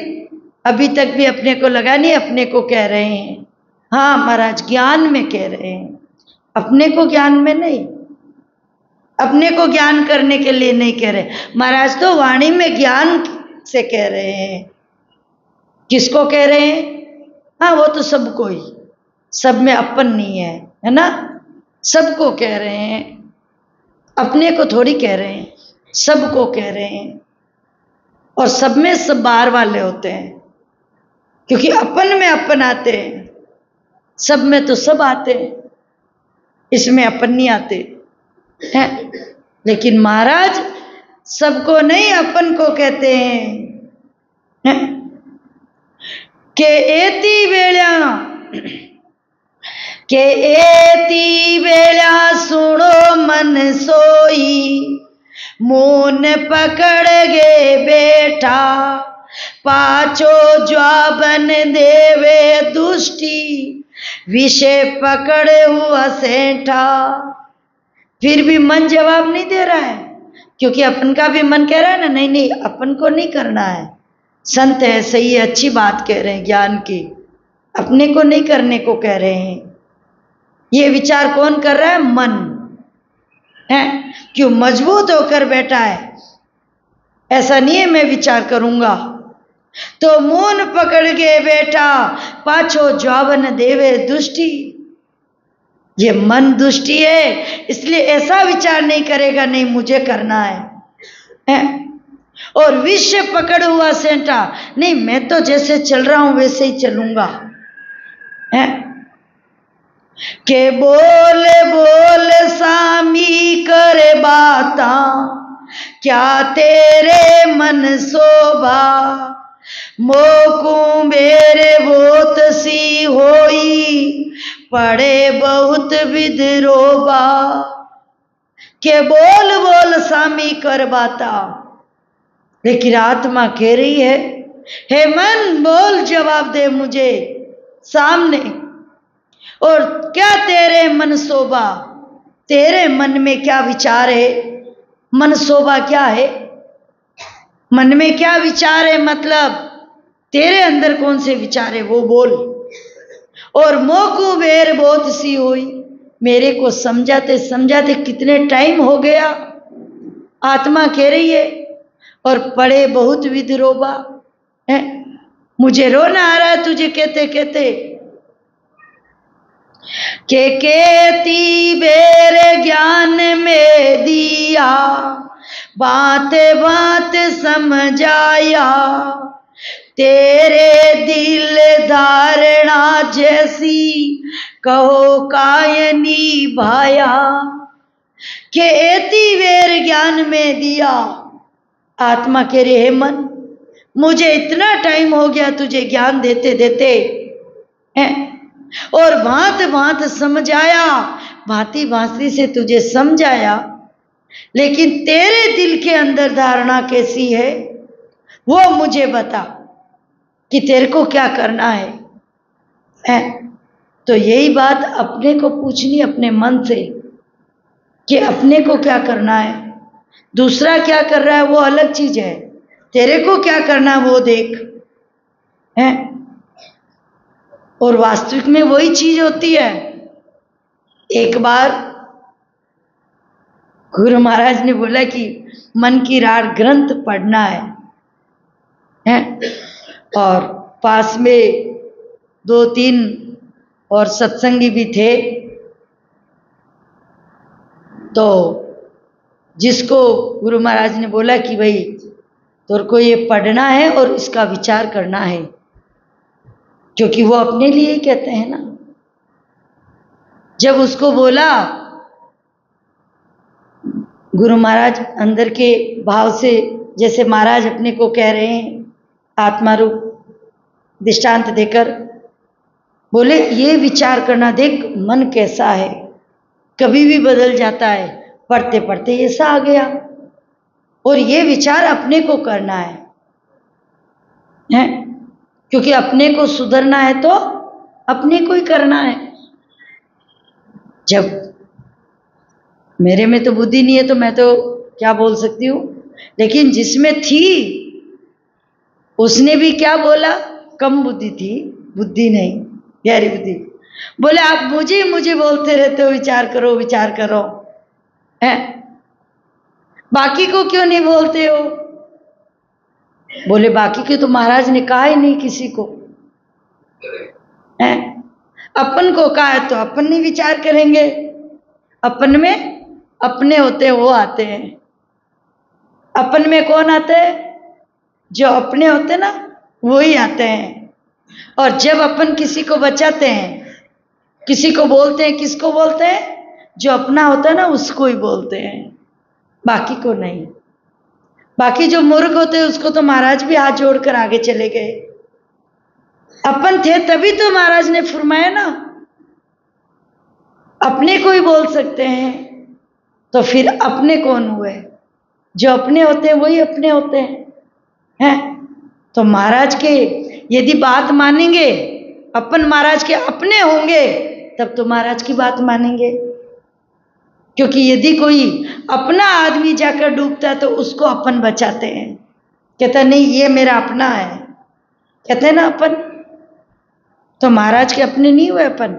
अभी तक भी अपने को लगा नहीं, अपने को कह रहे हैं। हाँ महाराज ज्ञान में कह रहे हैं, अपने को ज्ञान में नहीं, अपने को ज्ञान करने के लिए नहीं कह रहे। महाराज तो वाणी में ज्ञान से कह रहे हैं। किसको कह रहे हैं? हाँ वो तो सबको ही, सब में अपन नहीं है ना, सबको कह रहे हैं। अपने को थोड़ी कह रहे हैं, सबको कह रहे हैं। और सब में सब बाहर वाले होते हैं, क्योंकि अपन में अपन आते हैं, सब में तो सब आते हैं, इसमें अपन नहीं आते हैं। लेकिन महाराज सबको नहीं अपन को कहते हैं के एती बेड़ा सुनो मन सोई, मून पकड़ गे बेटा। पाछो ज्वाबन देवे दुष्टि, विषय पकड़े हुआ सेठा। फिर भी मन जवाब नहीं दे रहा है, क्योंकि अपन का भी मन कह रहा है ना, नहीं नहीं अपन को नहीं करना है। संत है, सही है, अच्छी बात कह रहे हैं ज्ञान की, अपने को नहीं करने को कह रहे हैं। ये विचार कौन कर रहा है? मन है। क्यों? मजबूत होकर बैठा है। ऐसा नहीं है मैं विचार करूंगा तो मून पकड़ के बैठा, पाछो ज्वाबन देवे दुष्टि। ये मन दुष्टि है, इसलिए ऐसा विचार नहीं करेगा नहीं मुझे करना है। और विषय पकड़ हुआ सेंटा, नहीं मैं तो जैसे चल रहा हूं वैसे ही चलूंगा। के बोल बोल सामी करे बाता, क्या तेरे मन शोभा। मोकू मेरे बहुत सी होई, पड़े बहुत विद्रोबा। के बोल बोल सामी कर बाता। लेकिन आत्मा कह रही है, हे मन बोल जवाब दे मुझे सामने। और क्या तेरे मन शोभा, तेरे मन में क्या विचार है? मन शोभा क्या है? मन में क्या विचार है, मतलब तेरे अंदर कौन से विचार है वो बोल। और मोकू बेर बहुत सी हुई, मेरे को समझाते समझाते कितने टाइम हो गया, आत्मा कह रही है। और पड़े बहुत विधरोबा है, मुझे रोना आ रहा है तुझे कहते कहते। के केती बेर ज्ञान में दिया, बात बात समझाया, तेरे दिल धारणा जैसी कहो कायनी भाया। के एती बेर ज्ञान में दिया, आत्मा कह रही है मन मुझे इतना टाइम हो गया तुझे ज्ञान देते देते है, और भांत भांत समझाया, भांति भांति से तुझे समझाया, लेकिन तेरे दिल के अंदर धारणा कैसी है वो मुझे बता कि तेरे को क्या करना है? तो यही बात अपने को पूछनी, अपने मन से, कि अपने को क्या करना है। दूसरा क्या कर रहा है वो अलग चीज है, तेरे को क्या करना है वो देख है। और वास्तविक में वही चीज होती है। एक बार गुरु महाराज ने बोला कि मन की रार ग्रंथ पढ़ना है? और पास में 2-3 और सत्संगी भी थे, तो जिसको गुरु महाराज ने बोला कि भाई तेरे को ये पढ़ना है और इसका विचार करना है, क्योंकि वो अपने लिए ही कहते हैं ना। जब उसको बोला, गुरु महाराज अंदर के भाव से, जैसे महाराज अपने को कह रहे हैं आत्मा रूप दृष्टांत देकर, बोले ये विचार करना, देख मन कैसा है, कभी भी बदल जाता है, पढ़ते पढ़ते ऐसा आ गया, और ये विचार अपने को करना है? क्योंकि अपने को सुधरना है तो अपने को ही करना है। जब मेरे में तो बुद्धि नहीं है तो मैं तो क्या बोल सकती हूँ, लेकिन जिसमें थी उसने भी क्या बोला, कम बुद्धि थी, बुद्धि नहीं, गहरी बुद्धि। बोले आप मुझे मुझे बोलते रहते हो विचार करो विचार करो, है बाकी को क्यों नहीं बोलते हो? बोले बाकी के तो महाराज ने कहा ही नहीं किसी को, है अपन को कहा है तो अपन नहीं विचार करेंगे। अपन में अपने होते हैं वो आते हैं। अपन में कौन आते हैं? जो अपने होते हैं ना वो ही आते हैं। और जब अपन किसी को बचाते हैं, किसी को बोलते हैं, किसको बोलते हैं? जो अपना होता है ना उसको ही बोलते हैं, बाकी को नहीं। बाकी जो मूर्ख होते हैं उसको तो महाराज भी हाथ जोड़कर आगे चले गए। अपन थे तभी तो महाराज ने फरमाया ना, अपने को ही बोल सकते हैं। तो फिर अपने कौन हुए? जो अपने होते हैं वही अपने होते हैं। तो महाराज के यदि बात मानेंगे, अपन महाराज के अपने होंगे, तब तो महाराज की बात मानेंगे। क्योंकि यदि कोई अपना आदमी जाकर डूबता है तो उसको अपन बचाते हैं, कहता नहीं ये मेरा अपना है, कहते हैं ना अपन। तो महाराज के अपने नहीं हुए अपन,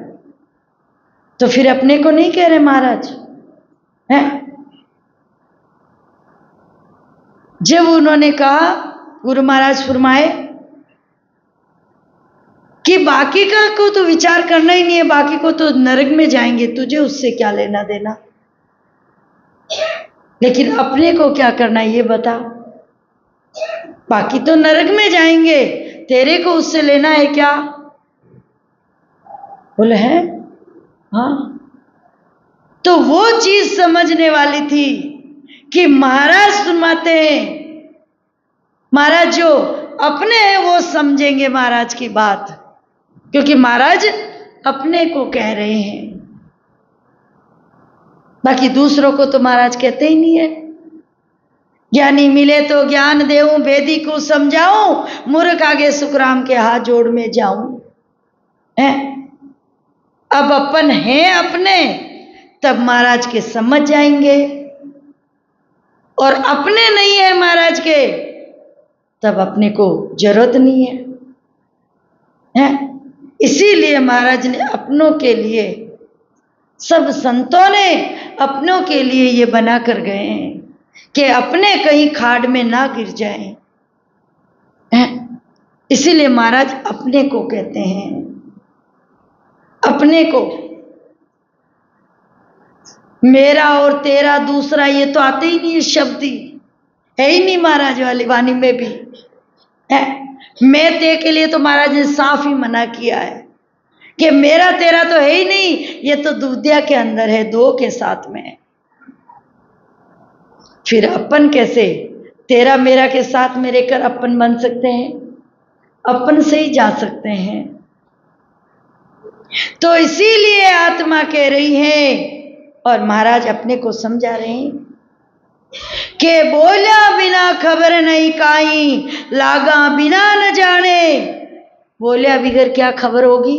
तो फिर अपने को नहीं कह रहे महाराज हैं। जब उन्होंने कहा, गुरु महाराज फरमाए कि बाकी का को तो विचार करना ही नहीं है, बाकी को तो नरक में जाएंगे, तुझे उससे क्या लेना देना, लेकिन अपने को क्या करना है ये बता। बाकी तो नरक में जाएंगे, तेरे को उससे लेना है क्या? बोले है हाँ। तो वो चीज समझने वाली थी कि महाराज सुनवाते हैं, महाराज जो अपने हैं वो समझेंगे महाराज की बात, क्योंकि महाराज अपने को कह रहे हैं। बाकी दूसरों को तो महाराज कहते ही नहीं है। ज्ञानी मिले तो ज्ञान देऊं, भेदी को समझाऊं, मूर्ख आगे सुखराम के हाथ जोड़ में जाऊं। है अब अपन हैं अपने, तब महाराज के समझ जाएंगे। और अपने नहीं है महाराज के, तब अपने को जरूरत नहीं है, हैं? इसीलिए महाराज ने अपनों के लिए, सब संतों ने अपनों के लिए ये बना कर गए हैं कि अपने कहीं खाड़ में ना गिर जाएं, हैं? इसीलिए महाराज अपने को कहते हैं, अपने को। मेरा और तेरा दूसरा ये तो आते ही नहीं, शब्द ही है ही नहीं महाराज वाली वाणी में भी है। मैं ते के लिए तो महाराज ने साफ ही मना किया है कि मेरा तेरा तो है ही नहीं, ये तो दुविधा के अंदर है, दो के साथ में है। फिर अपन कैसे तेरा मेरा के साथ में रहकर अपन बन सकते हैं? अपन से ही जा सकते हैं। तो इसीलिए आत्मा कह रही है और महाराज अपने को समझा रहे हैं कि बोला बिना खबर नहीं काई, लागा बिना न जाने। बोलिया बिगर क्या खबर होगी,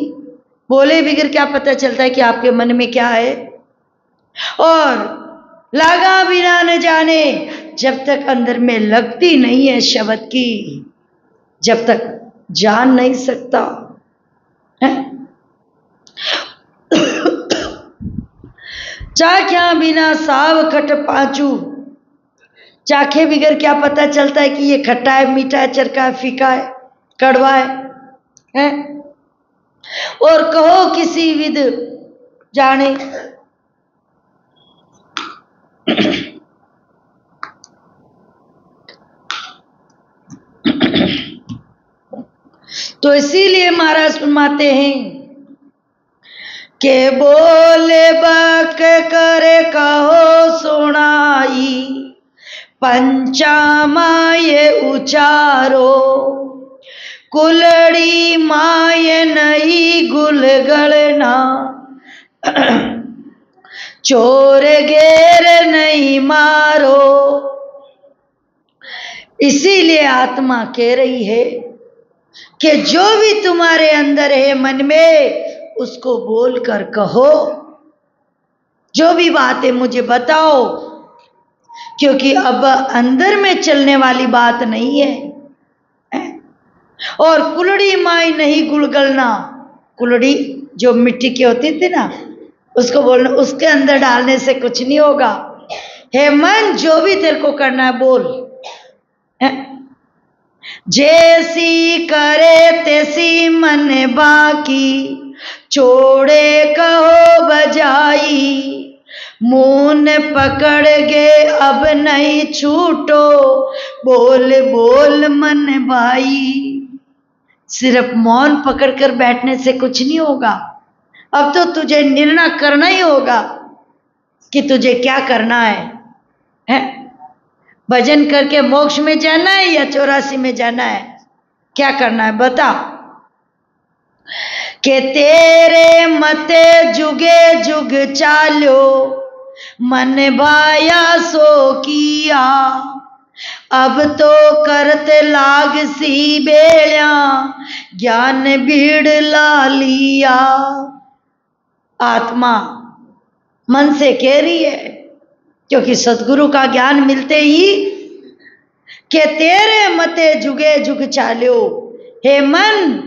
बोले बिगर क्या पता चलता है कि आपके मन में क्या है। और लागा बिना न जाने, जब तक अंदर में लगती नहीं है शब्द की, जब तक जान नहीं सकता है। चाख्या बिना साव खट पांचू, चाखे बिगर क्या पता चलता है कि ये खट्टा है, मीठा है, चरका है, फीका है, कड़वा है? और कहो किसी विद जाने। तो इसीलिए महाराज फरमाते हैं के बोले बक करे कहो सुनाई, पंचामाय उचारो, कुलड़ी माय नहीं गुलगलना, चोर घेर नहीं मारो। इसीलिए आत्मा कह रही है कि जो भी तुम्हारे अंदर है मन में, उसको बोल कर कहो, जो भी बात है मुझे बताओ, क्योंकि अब अंदर में चलने वाली बात नहीं है। और कुलड़ी माई नहीं गुलगलना, कुलड़ी जो मिट्टी की होती थी ना, उसको बोलना, उसके अंदर डालने से कुछ नहीं होगा। हे मन, जो भी तेरे को करना है बोल, जैसी करे तैसी मन बाकी, छोड़े कहो बजाई, मून पकड़ गए अब नहीं छूटो, बोल बोल मन भाई। सिर्फ मौन पकड़कर बैठने से कुछ नहीं होगा, अब तो तुझे निर्णय करना ही होगा कि तुझे क्या करना है? भजन करके मोक्ष में जाना है या 84 में जाना है? क्या करना है बता। के तेरे मते जुगे जुग चालो, मन भाया सो किया, अब तो करते लाग सी बेड़ा, ज्ञान भीड़ ला लिया। आत्मा मन से कह रही है, क्योंकि सदगुरु का ज्ञान मिलते ही कि तेरे मते जुगे जुग चालो, हे मन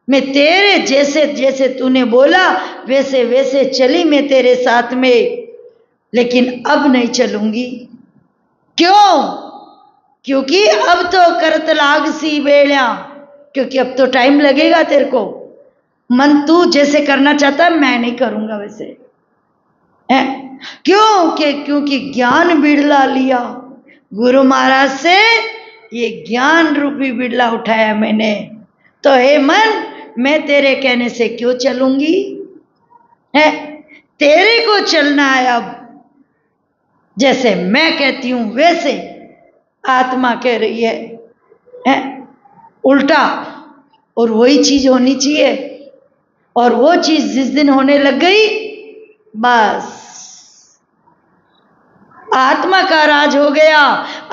मैं तेरे जैसे जैसे तूने बोला वैसे वैसे चली मैं तेरे साथ में, लेकिन अब नहीं चलूंगी। क्यों? क्योंकि अब तो करत लाग सी बेड़ा, क्योंकि अब तो टाइम लगेगा तेरे को। मन तू जैसे करना चाहता मैं नहीं करूंगा वैसे है। क्यों? क्योंकि ज्ञान बिड़ला लिया, गुरु महाराज से ये ज्ञान रूपी बिड़ला उठाया मैंने। तो हे मन, मैं तेरे कहने से क्यों चलूंगी है? तेरे को चलना है अब, जैसे मैं कहती हूं वैसे। आत्मा कह रही है उल्टा, और वही चीज होनी चाहिए। और वो चीज जिस दिन होने लग गई, बस आत्मा का राज हो गया।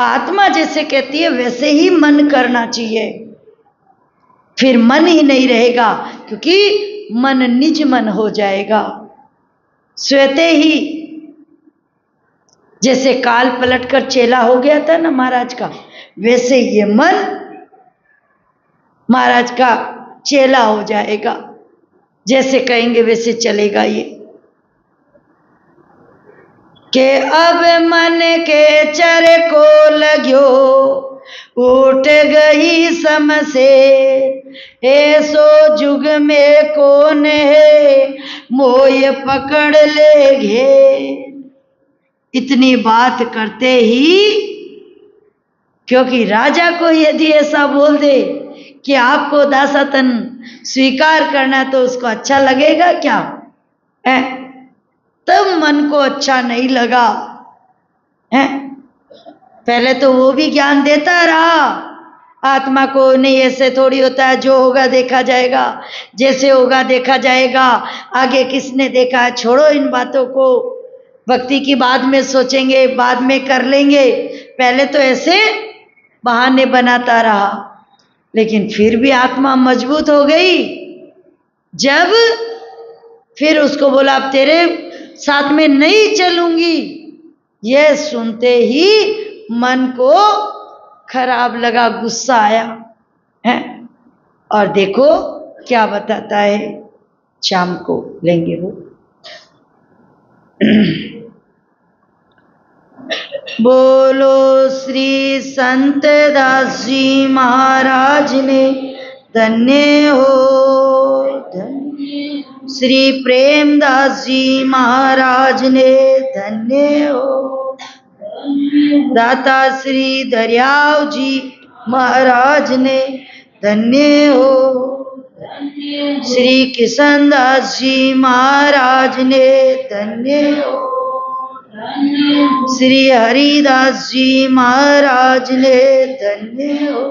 आत्मा जैसे कहती है वैसे ही मन करना चाहिए, फिर मन ही नहीं रहेगा, क्योंकि मन निज मन हो जाएगा स्वते ही। जैसे काल पलट कर चेला हो गया था ना महाराज का, वैसे ये मन महाराज का चेला हो जाएगा, जैसे कहेंगे वैसे चलेगा ये। के अब मन के चर को लग्यो, उठ गई सम से, ऐसो जुग में कौन है, मोय पकड़ ले घे। इतनी बात करते ही, क्योंकि राजा को यदि ऐसा बोल दे कि आपको दासतन स्वीकार करना, तो उसको अच्छा लगेगा क्या? तब मन को अच्छा नहीं लगा है। पहले तो वो भी ज्ञान देता रहा आत्मा को, नहीं ऐसे थोड़ी होता है, जो होगा देखा जाएगा, जैसे होगा देखा जाएगा, आगे किसने देखा है, छोड़ो इन बातों को, भक्ति की बाद में सोचेंगे, बाद में कर लेंगे। पहले तो ऐसे बहाने बनाता रहा, लेकिन फिर भी आत्मा मजबूत हो गई। जब फिर उसको बोला अब तेरे साथ में नहीं चलूंगी, यह सुनते ही मन को खराब लगा, गुस्सा आया है। और देखो क्या बताता है, शाम को लेंगे वो। बोलो श्री संत दास जी महाराज ने धन्य हो, धन्य। श्री प्रेमदास जी महाराज ने धन्य हो, दाता श्री दरियाव जी महाराज ने धन्य हो, श्री किशन दास जी महाराज ने धन्य हो, श्री हरिदास जी महाराज ने धन्य हो,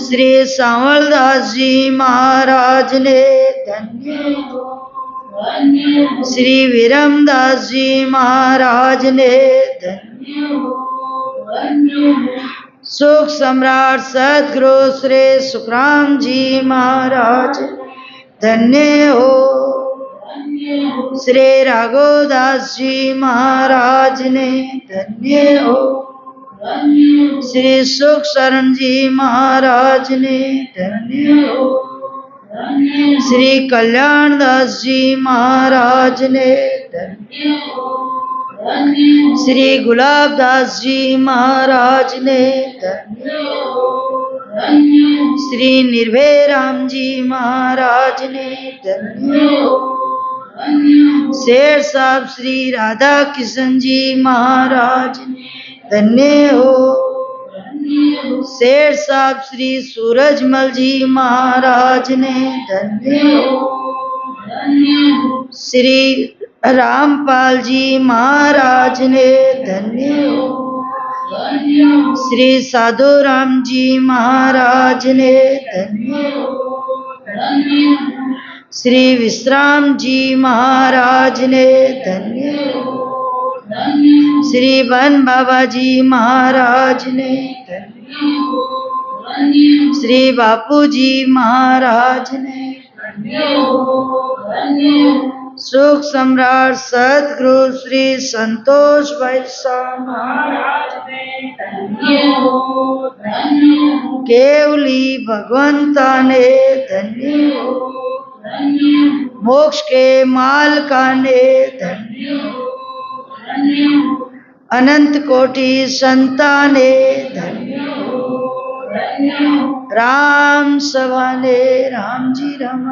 श्री सांवलदास जी महाराज ने धन्य हो, श्री विरमदास जी महाराज ने धन्य हो, सुख सम्राट सद्गुरु श्री सुखराम जी महाराज धन्य हो, श्री राघवदास जी महाराज ने धन्य हो, श्री सुख शरण जी महाराज ने धन्य हो, श्री कल्याण दास जी महाराज ने धन्य हो, श्री गुलाब दास जी महाराज ने धन्य हो, श्री निर्भय राम जी महाराज ने धन्य हो, शेर साहब श्री राधा किशन जी महाराज ने धन्य हो, शेर साहब श्री सूरजमल जी महाराज ने धन्य हो, श्री रामपाल जी महाराज ने धन्य हो, श्री साधु राम जी महाराज ने धन्य हो, श्री विश्राम जी महाराज ने धन्य हो, श्री वन बाबा जी महाराज ने धन्य हो, श्री बापू जी महाराज ने धन्य हो, सुख सम्राट सद्गुरु श्री संतोष भाई महाराज ने धन्य हो, केवली भगवंता ने धन्य हो, मोक्ष के मालका ने धन्य हो, अनंत कोटि संताने धन्य हो, राम सभा ने राम जी राम